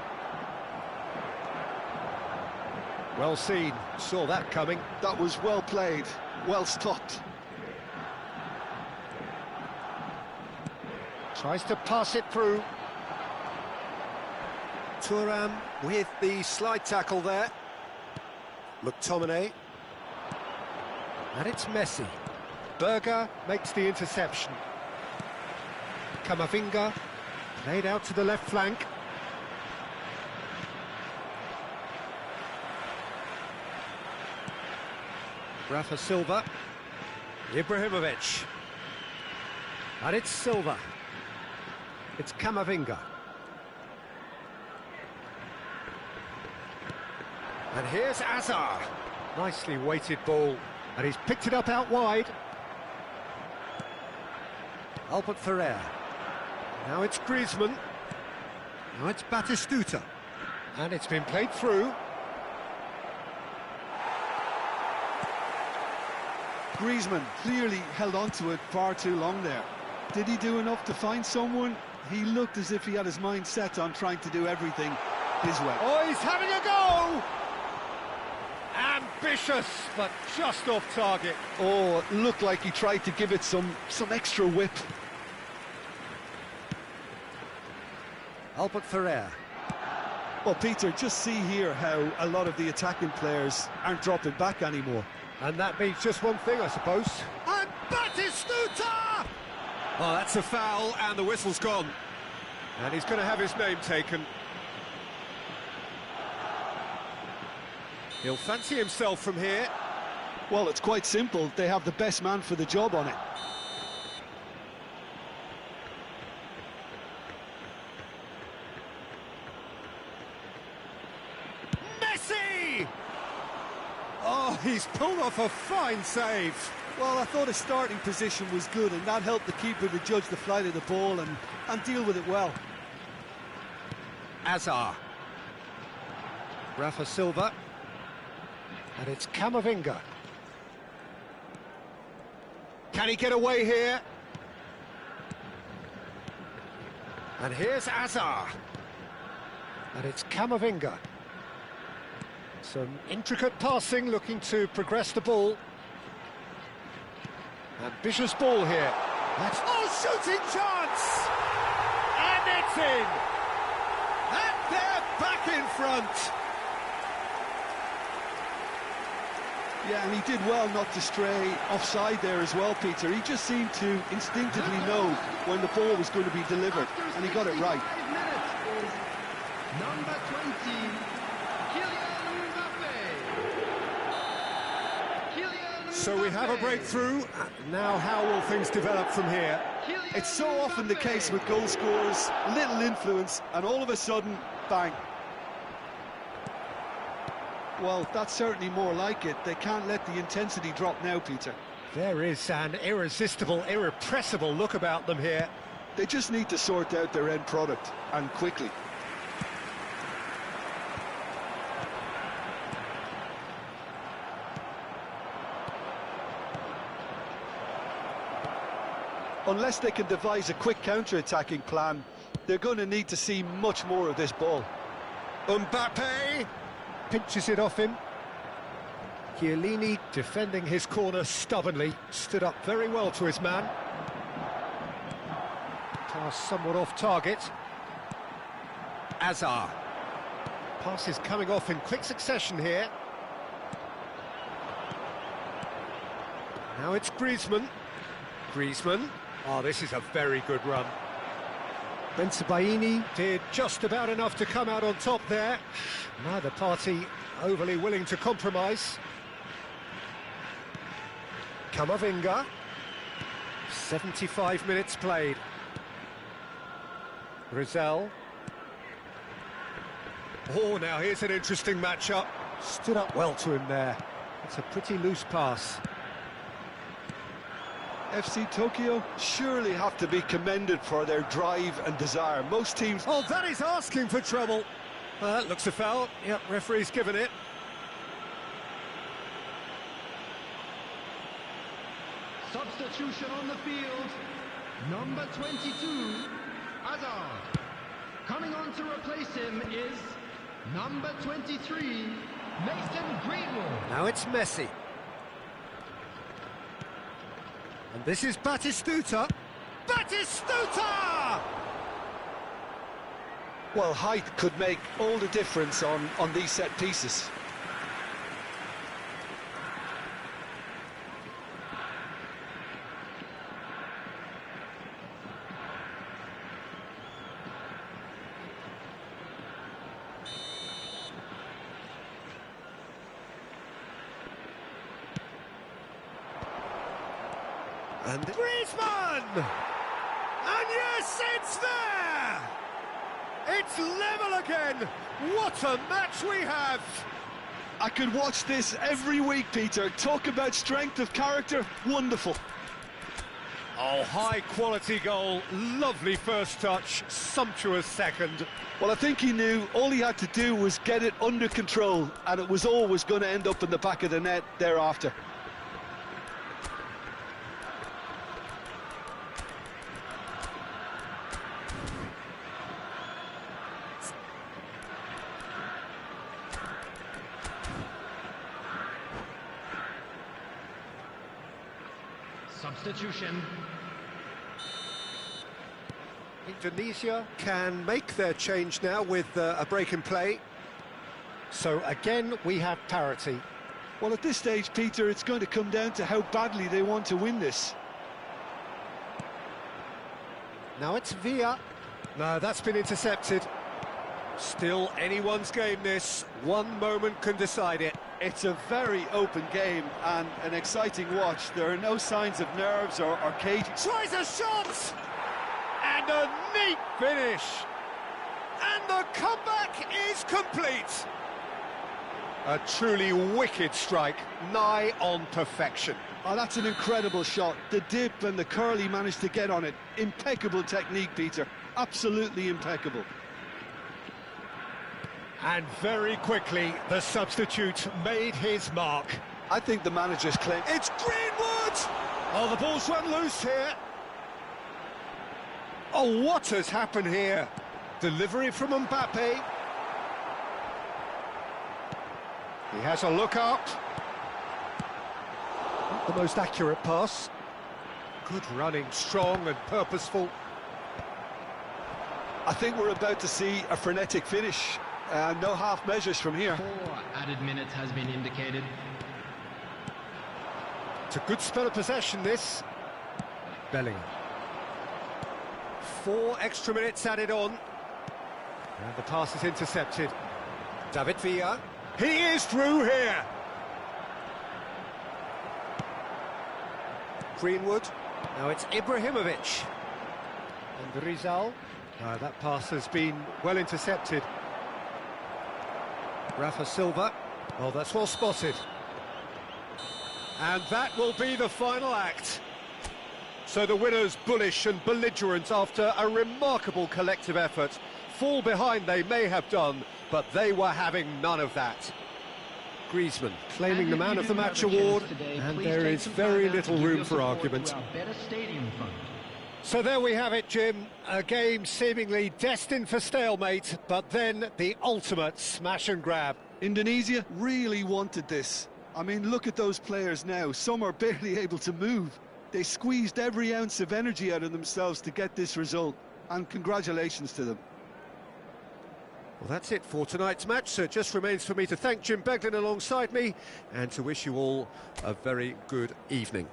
Well seen, saw that coming. That was well played, well stopped. Tries to pass it through. Thuram with the slide tackle there. McTominay. And it's Messi. Berger makes the interception. Kamavinga laid out to the left flank. Rafa Silva. Ibrahimovic. And it's Silva. It's Kamavinga. And here's Azar. Nicely weighted ball. And he's picked it up out wide. Albert Ferrer. Now it's Griezmann. Now it's Batistuta. And it's been played through. Griezmann clearly held on to it far too long there. Did he do enough to find someone? He looked as if he had his mind set on trying to do everything his way. Oh, he's having a go! Ambitious, but just off target. Oh, it looked like he tried to give it some extra whip. Albert Ferrer. Well, Peter, just see here how a lot of the attacking players aren't dropping back anymore. And that means just one thing, I suppose. And Batistuta! Oh, that's a foul, and the whistle's gone. And he's going to have his name taken. He'll fancy himself from here. Well, it's quite simple. They have the best man for the job on it. Messi! Oh, he's pulled off a fine save. Well, I thought his starting position was good, and that helped the keeper to judge the flight of the ball and deal with it well. Azar. Rafa Silva. And it's Kamavinga. Can he get away here? And here's Azar. And it's Kamavinga. Some intricate passing, looking to progress the ball. Ambitious ball here. That's shooting chance! And it's in! And they're back in front! Yeah, and he did well not to stray offside there as well, Peter. He just seemed to instinctively know when the ball was going to be delivered, and he got it right. Number 20, Kylian Mbappe. So we have a breakthrough. Now how will things develop from here? It's so often the case with goal scorers, little influence, and all of a sudden, bang. Well, that's certainly more like it. They can't let the intensity drop now, Peter. There is an irresistible, irrepressible look about them here. They just need to sort out their end product, and quickly. Unless they can devise a quick counter-attacking plan, they're going to need to see much more of this ball. Mbappe pinches it off him. Chiellini defending his corner stubbornly, stood up very well to his man. Pass somewhat off target. Azar. Pass is coming off in quick succession here. Now it's Griezmann. Griezmann. Oh, this is a very good run. Bensebaini did just about enough to come out on top there. Neither party overly willing to compromise. Kamavinga. 75 minutes played. Rizal. Oh, now here's an interesting matchup. Stood up well to him there. It's a pretty loose pass. FC Tokyo surely have to be commended for their drive and desire. Most teams... Oh, that is asking for trouble. That looks a foul. Yep, referee's given it. Substitution on the field. Number 22, Hazard. Coming on to replace him is number 23, Mason Greenwood. Now it's Messi. And this is Batistuta. Batistuta! Well, height could make all the difference on these set pieces. And Griezmann! And yes, it's there! It's level again! What a match we have! I could watch this every week, Peter. Talk about strength of character, wonderful. Oh, high-quality goal, lovely first touch, sumptuous second. Well, I think he knew all he had to do was get it under control, and it was always going to end up in the back of the net thereafter. Substitution. Indonesia can make their change now with a break in play. So again, we have parity. Well, at this stage, Peter, it's going to come down to how badly they want to win this. Now it's Villa. No, that's been intercepted. Still anyone's game, this. One moment can decide it. It's a very open game and an exciting watch. There are no signs of nerves or cage. Tries a shot! And a neat finish! And the comeback is complete! A truly wicked strike, nigh on perfection. Oh, that's an incredible shot. The dip and the curl he managed to get on it. Impeccable technique, Peter. Absolutely impeccable. And very quickly, the substitute made his mark. I think the manager's claim... It's Greenwood! Oh, the ball's run loose here. Oh, what has happened here? Delivery from Mbappe. He has a look up. Not the most accurate pass. Good running, strong and purposeful. I think we're about to see a frenetic finish. No half measures from here. 4 added minutes has been indicated. It's a good spell of possession, this. Bellingham. 4 extra minutes added on. And the pass is intercepted. David Villa. He is through here. Greenwood. Now it's Ibrahimovic. And Rizal. That pass has been well intercepted. Rafa Silva. Oh, that's well spotted. And that will be the final act. So the winners, bullish and belligerent after a remarkable collective effort. Fall behind they may have done, but they were having none of that. Griezmann claiming the man of the match award, and there is very little room for argument. So there we have it, Jim. A game seemingly destined for stalemate, but then the ultimate smash and grab. Indonesia really wanted this. I mean, look at those players now. Some are barely able to move. They squeezed every ounce of energy out of themselves to get this result, and congratulations to them. Well, that's it for tonight's match, so it just remains for me to thank Jim Beglin alongside me and to wish you all a very good evening.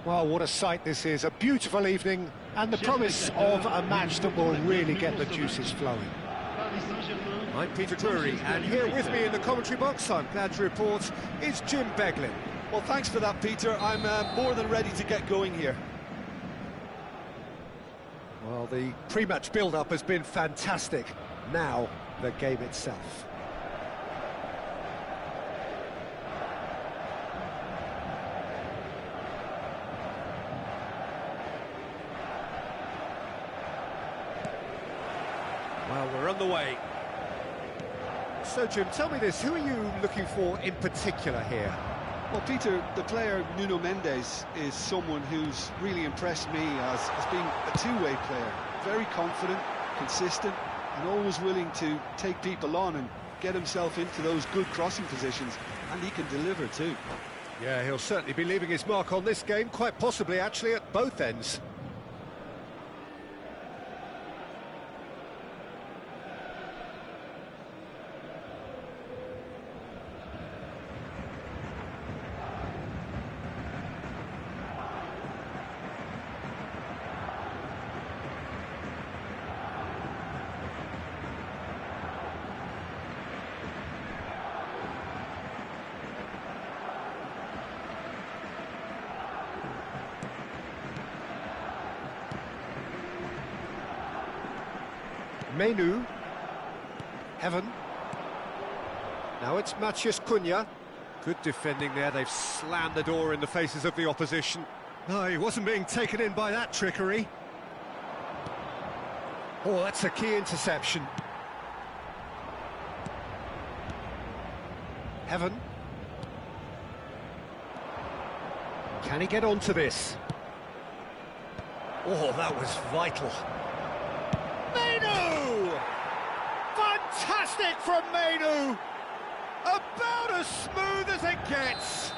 Well, what a sight this is. A beautiful evening and the promise of a match that will really get the juices flowing. I'm Peter Drury, and here with me in the commentary box, I'm glad to report, is Jim Beglin. Well, thanks for that, Peter. I'm more than ready to get going here. Well, the pre-match build-up has been fantastic. Now, the game itself. Well, we're on the way. So, Jim, tell me this, who are you looking for in particular here? Well, Peter, the player Nuno Mendes is someone who's really impressed me as being a two-way player. Very confident, consistent, and always willing to take people on and get himself into those good crossing positions, and he can deliver too. Yeah, he'll certainly be leaving his mark on this game, quite possibly actually at both ends. Menu. Heaven. Now it's Matheus Cunha. Good defending there, they've slammed the door in the faces of the opposition. No, he wasn't being taken in by that trickery. Oh, that's a key interception. Heaven. Can he get onto this? Oh, that was vital. Menu! Fantastic from Menu! About as smooth as it gets.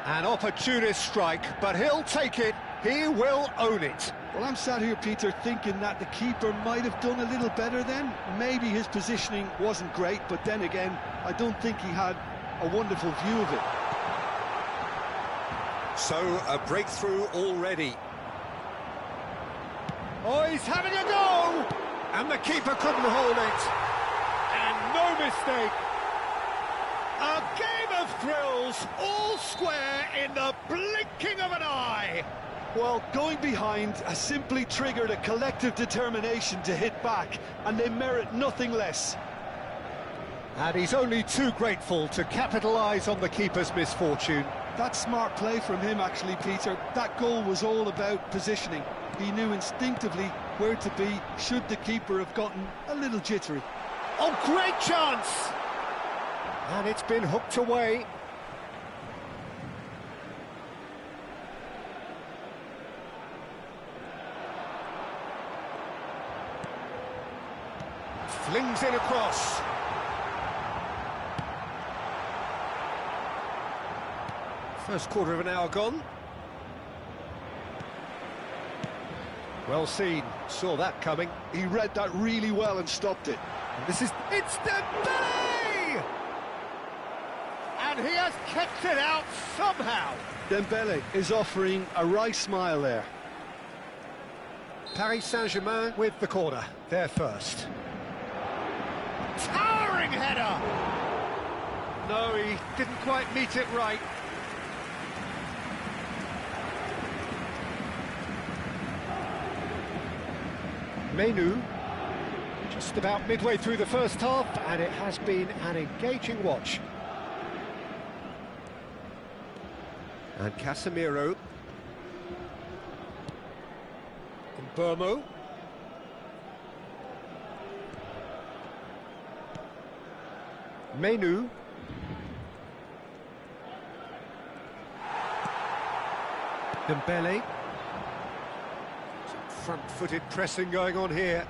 An opportunist strike, but he'll take it. He will own it. Well, I'm sat here, Peter, thinking that the keeper might have done a little better then. Maybe his positioning wasn't great, but then again, I don't think he had a wonderful view of it. So, a breakthrough already. Oh, he's having a go! And the keeper couldn't hold it. And no mistake. A game of thrills, all square in the blinking of an eye. Well, going behind has simply triggered a collective determination to hit back, and they merit nothing less. And he's only too grateful to capitalise on the keeper's misfortune. That's smart play from him, actually, Peter. That goal was all about positioning. He knew instinctively where to be should the keeper have gotten a little jittery. Oh, great chance! And it's been hooked away. Flings it across. First quarter of an hour gone. Well seen, saw that coming. He read that really well and stopped it. And it's Dembele! And he has kept it out somehow. Dembele is offering a wry smile there. Paris Saint-Germain with the corner, there first. Towering header! No, he didn't quite meet it right. Menu, just about midway through the first half, and it has been an engaging watch. And Casemiro. And Burmo. Menu. Dembele. Front-footed pressing going on here.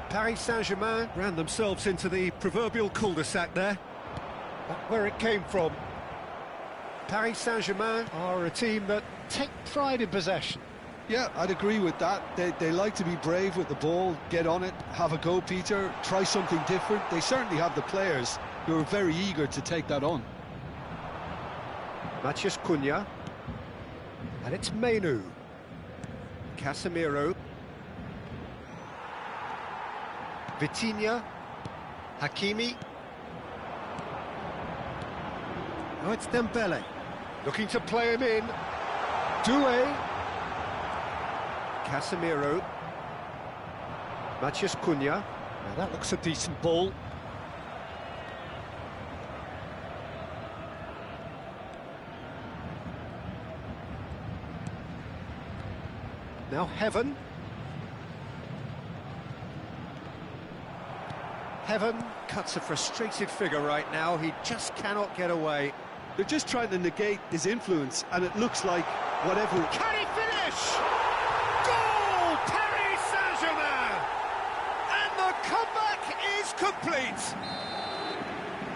Paris Saint-Germain ran themselves into the proverbial cul-de-sac there. That's where it came from. Paris Saint-Germain are a team that take pride in possession. Yeah, I'd agree with that. They like to be brave with the ball, get on it, have a go, Peter, try something different. They certainly have the players who are very eager to take that on. Matheus Cunha. And it's Menu. Casemiro. Vitinha. Hakimi. Now it's Dembele. Looking to play him in. Doué. Casemiro. Matheus Cunha. Now that looks a decent ball. Now Heaven. Heaven cuts a frustrated figure right now. He just cannot get away. They're just trying to negate his influence, and it looks like whatever... Can he finish? Goal! Paris Saint-Germain! And the comeback is complete.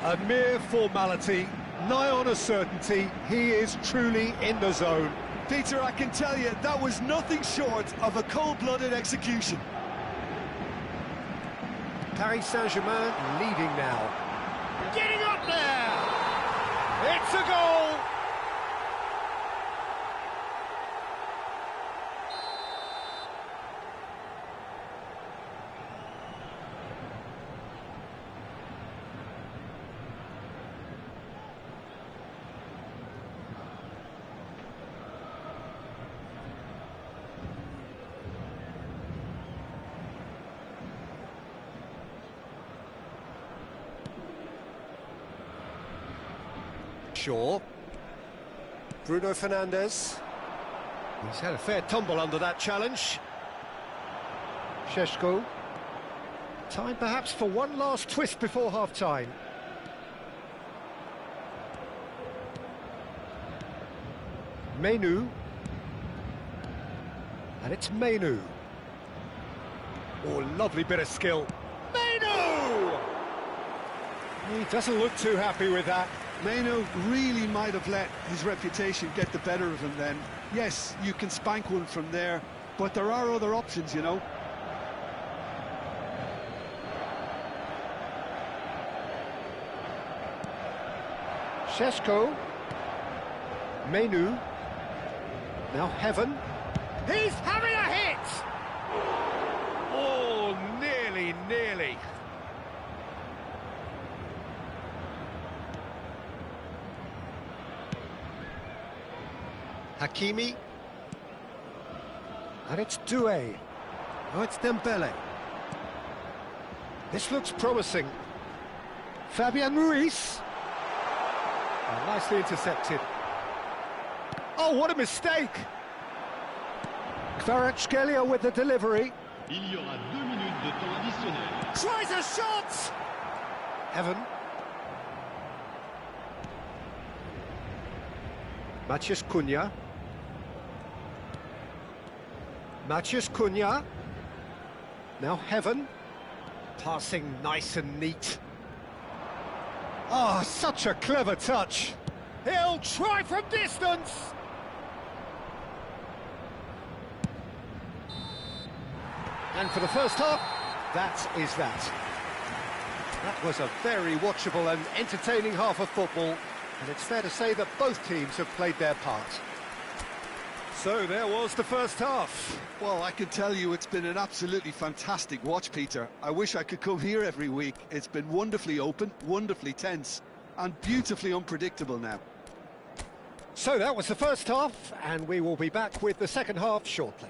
A mere formality, nigh on a certainty. He is truly in the zone. Peter, I can tell you, that was nothing short of a cold-blooded execution. Paris Saint-Germain leading now. Getting up there! It's a goal! Shaw. Bruno Fernandes. He's had a fair tumble under that challenge. Šeško. Time perhaps for one last twist before half-time. Menu. And it's Menu. Oh, lovely bit of skill. Menu! He doesn't look too happy with that. Menu really might have let his reputation get the better of him then. Yes, you can spank one from there, but there are other options, you know. Šeško. Menu. Now Heaven. He's having a hit! Oh, nearly. Hakimi. And it's Doué. Oh, it's Dembele. This looks promising. Fabian Ruiz. Oh, nicely intercepted. Oh, what a mistake! Kvaratskhelia with the delivery. Il y aura 2 minutes de temps additionnel. Tries a shot! Heaven. Matheus Cunha. Matheus Cunha. Now Heaven. Passing nice and neat. Oh, such a clever touch. He'll try from distance. And for the first half, that is that. That was a very watchable and entertaining half of football, and it's fair to say that both teams have played their part. So there was the first half. Well, I can tell you it's been an absolutely fantastic watch, Peter. I wish I could come here every week. It's been wonderfully open, wonderfully tense, and beautifully unpredictable now. So that was the first half, and we will be back with the second half shortly.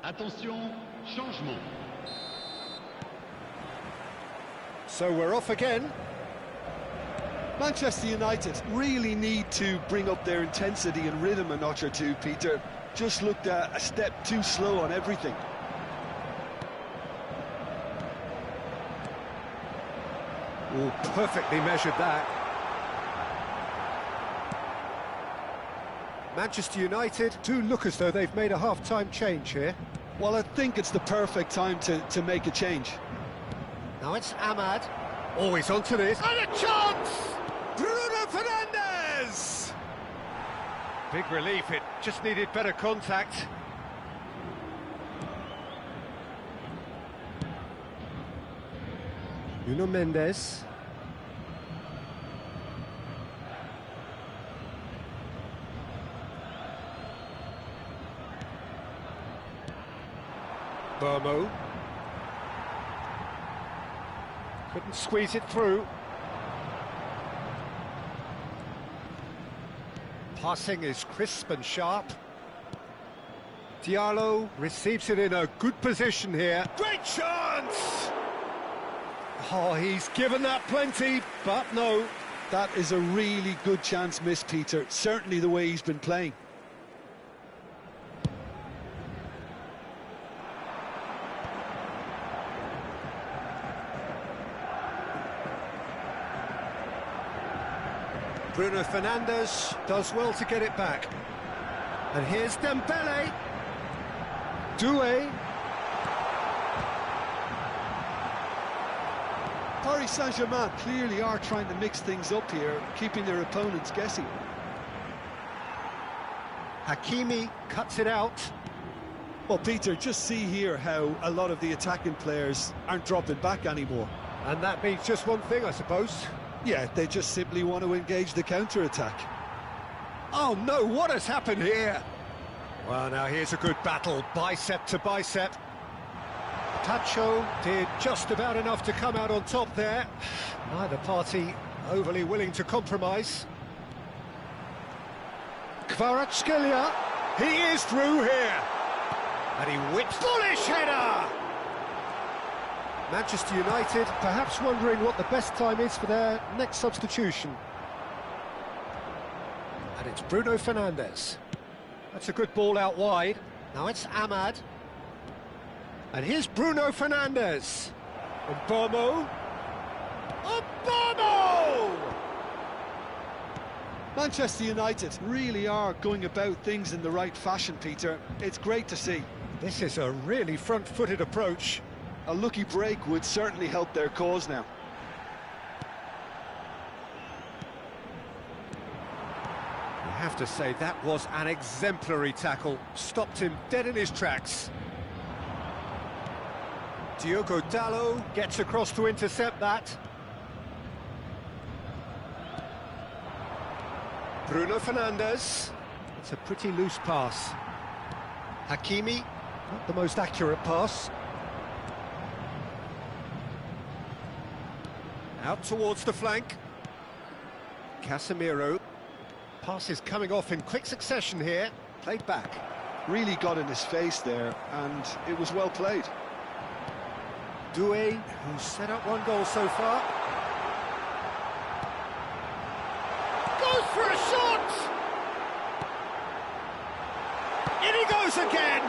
Attention, changement. So we're off again. Manchester United really need to bring up their intensity and rhythm a notch or two, Peter. Just looked a step too slow on everything. Oh, perfectly measured that. Manchester United do look as though they've made a half-time change here. Well, I think it's the perfect time to make a change. Now it's Ahmad. Always onto this. And a chance! Bruno Fernandes! Big relief, it just needed better contact. Nuno Mendes. Burmo. Couldn't squeeze it through. Passing is crisp and sharp. Diallo receives it in a good position here. Great chance! Oh, he's given that plenty, but no. That is a really good chance missed, Peter. Certainly the way he's been playing. Bruno Fernandes does well to get it back. And here's Dembele. Doué. Paris Saint-Germain clearly are trying to mix things up here, keeping their opponents guessing. Hakimi cuts it out. Well, Peter, just see here how a lot of the attacking players aren't dropping back anymore. And that means just one thing, I suppose. Yeah, they just simply want to engage the counter-attack. Oh no, what has happened here? Well, now here's a good battle, bicep to bicep. Tacho did just about enough to come out on top there. Neither party overly willing to compromise. Kvaratskhelia, he is through here. And he whips, bullish header! Manchester United perhaps wondering what the best time is for their next substitution. And it's Bruno Fernandes. That's a good ball out wide. Now it's Ahmad. And here's Bruno Fernandes. And Burmo. Oh, Burmo! Manchester United really are going about things in the right fashion, Peter. It's great to see. This is a really front-footed approach. A lucky break would certainly help their cause now. You have to say that was an exemplary tackle. Stopped him dead in his tracks. Diogo Dalot gets across to intercept that. Bruno Fernandes. It's a pretty loose pass. Hakimi, not the most accurate pass. Out towards the flank. Casemiro. Pass is coming off in quick succession here. Played back. Really got in his face there, and it was well played. Doué, who's set up one goal so far. Goes for a shot! In he goes again!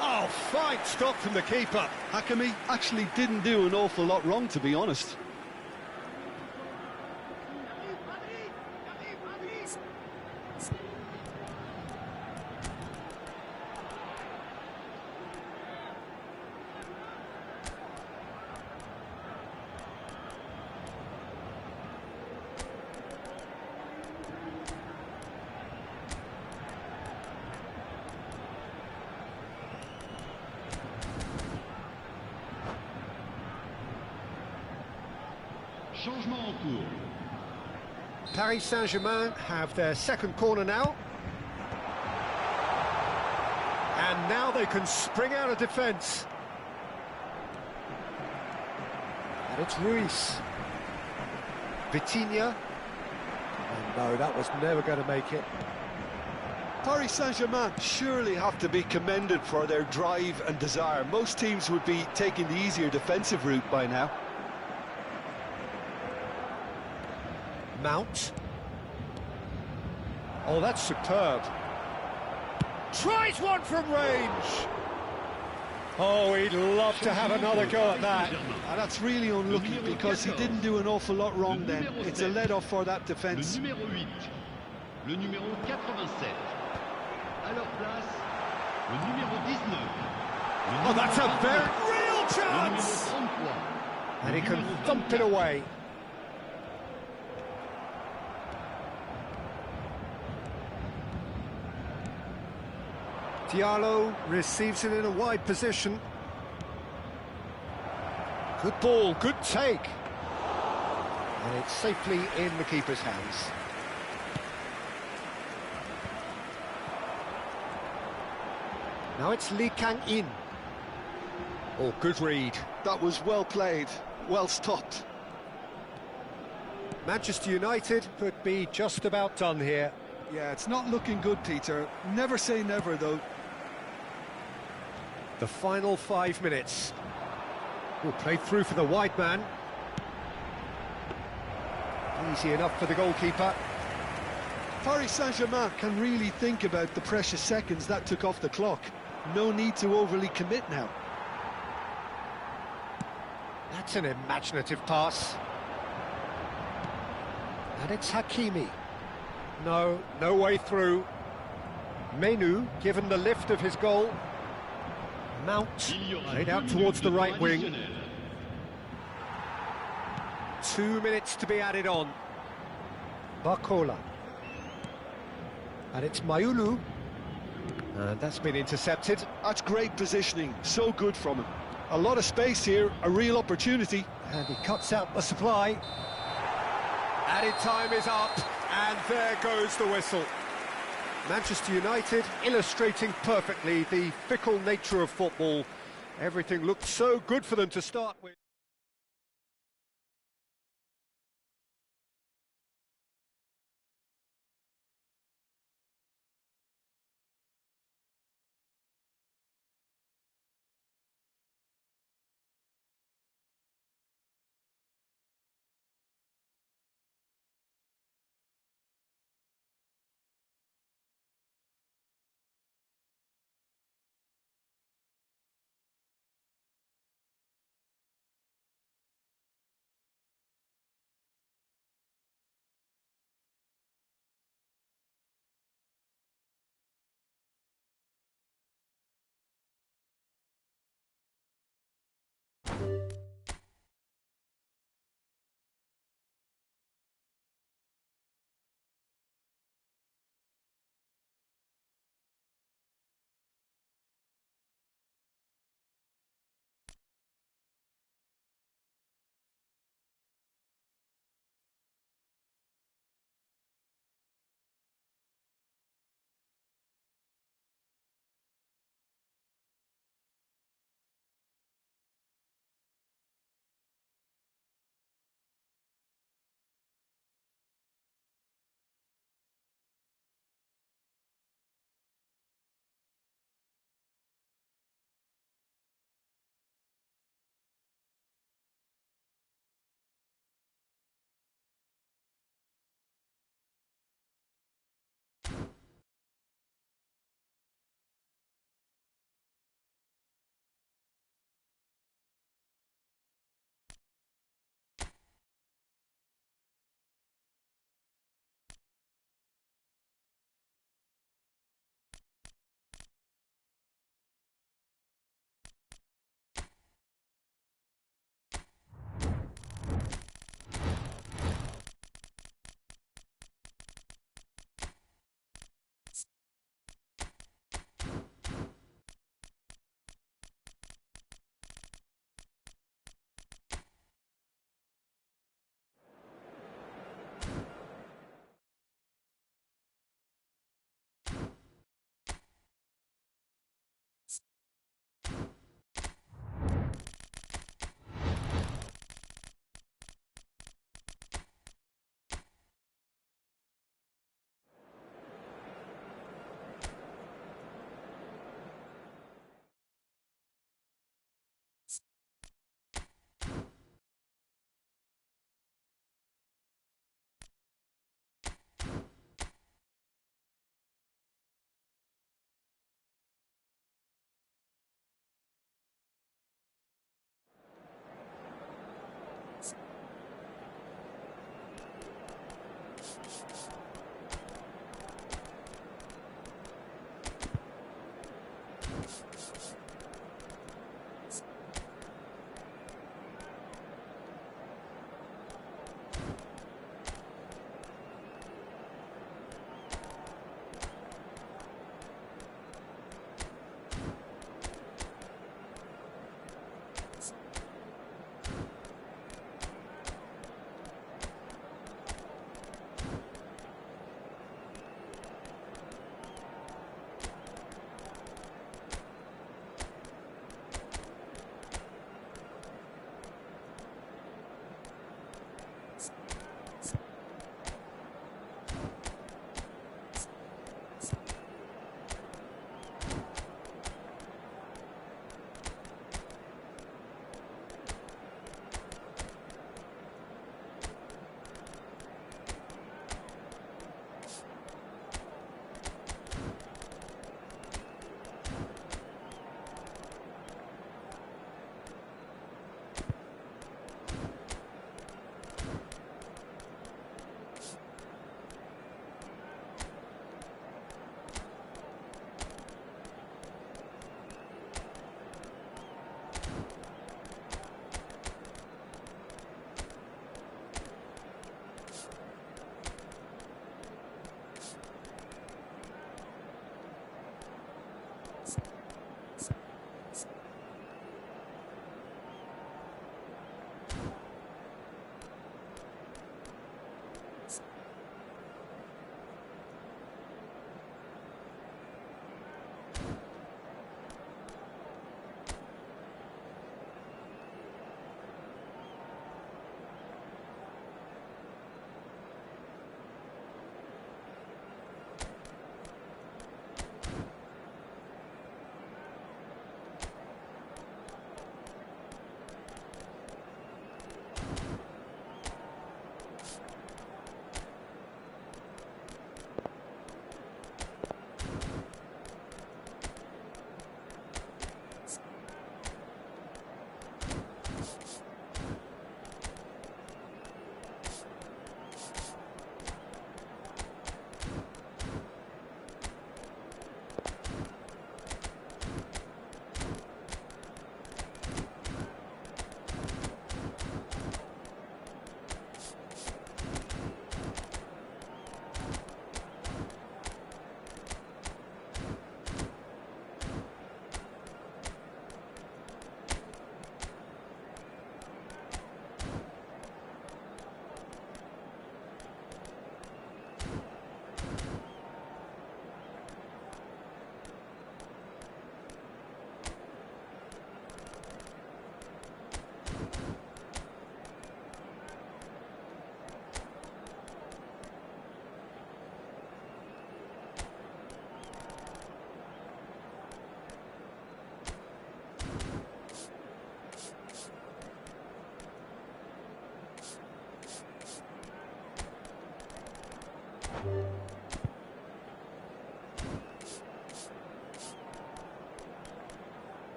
Oh, fine stop from the keeper. Hakimi actually didn't do an awful lot wrong, to be honest. Changement en cours. Paris Saint-Germain have their second corner now. And now they can spring out of defence. And it's Ruiz. Vitinha. And no, that was never going to make it. Paris Saint-Germain surely have to be commended for their drive and desire. Most teams would be taking the easier defensive route by now. Mount. Oh, that's superb. Tries one from range. Oh, he'd love to have another go at that. And that's really unlucky because he didn't do an awful lot wrong then. It's a let-off for that defence. Le numéro 8, le numéro 87. À leur place, le numéro 19. Oh, that's a very real Le chance! numéro 33. And he can thump it away. Diallo receives it in a wide position. Good ball, good take. And it's safely in the keeper's hands. Now it's Lee Kang-in. Oh, good read. That was well played, well stopped. Manchester United could be just about done here. Yeah, it's not looking good, Peter. Never say never, though. The final 5 minutes. Oh, played through for the wide man. Easy enough for the goalkeeper. Paris Saint-Germain can really think about the precious seconds that took off the clock. No need to overly commit now. That's an imaginative pass. And it's Hakimi. No way through. Menu given the lift of his goal. Mount played out towards the right wing. 2 minutes to be added on. Barcola. And it's Mayulu. And that's been intercepted. That's great positioning, so good from him. A lot of space here, a real opportunity. And he cuts out the supply. Added time is up, and there goes the whistle. Manchester United illustrating perfectly the fickle nature of football. Everything looked so good for them to start with.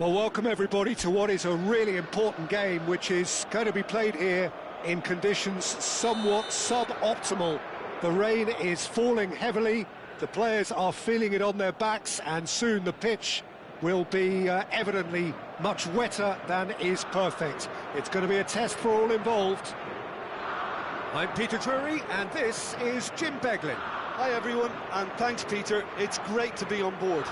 Well, welcome everybody to what is a really important game, which is going to be played here in conditions somewhat suboptimal. The rain is falling heavily, the players are feeling it on their backs, and soon the pitch will be evidently much wetter than is perfect. It's going to be a test for all involved. I'm Peter Drury, and this is Jim Beglin. Hi everyone, and thanks Peter, it's great to be on board.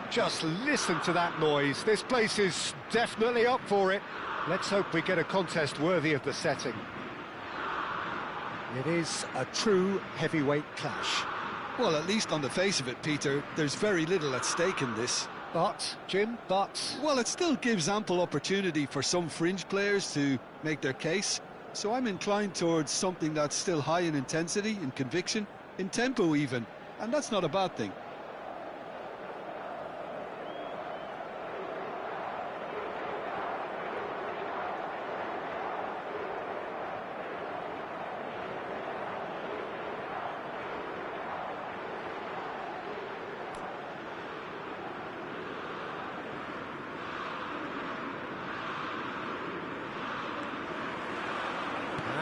Just listen to that noise. This place is definitely up for it. Let's hope we get a contest worthy of the setting. It is a true heavyweight clash. Well, at least on the face of it, Peter, there's very little at stake in this. But, Jim, Well, it still gives ample opportunity for some fringe players to make their case. So I'm inclined towards something that's still high in intensity, in conviction, in tempo even. And that's not a bad thing.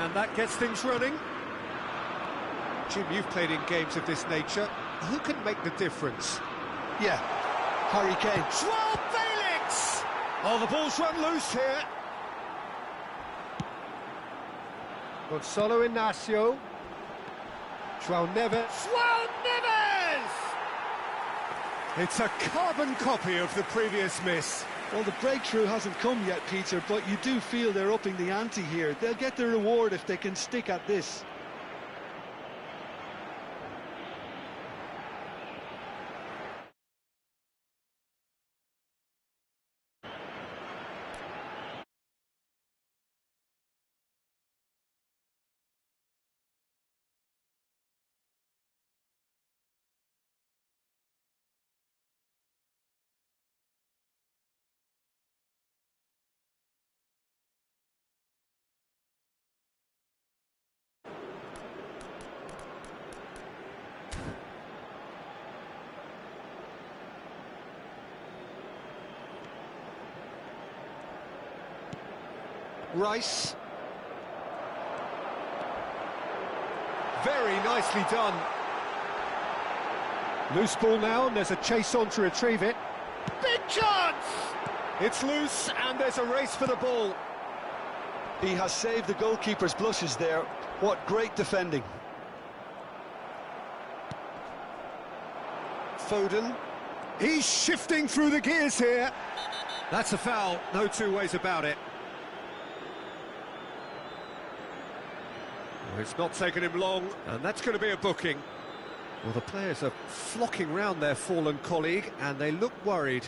And that gets things running. Jim, you've played in games of this nature. Who can make the difference? Yeah, Harry Kane. Joao Felix! Oh, the ball's run loose here. Gonzalo Inacio. Joao Neves. Joao Neves! It's a carbon copy of the previous miss. Well, the breakthrough hasn't come yet, Peter, but you do feel they're upping the ante here. They'll get their reward if they can stick at this. Rice. Very nicely done. Loose ball now, and there's a chase on to retrieve it. Big chance! It's loose, and there's a race for the ball. He has saved the goalkeeper's blushes there. What great defending. Foden. He's shifting through the gears here. That's a foul, no two ways about it. It's not taken him long, and that's going to be a booking. Well, the players are flocking round their fallen colleague, and they look worried.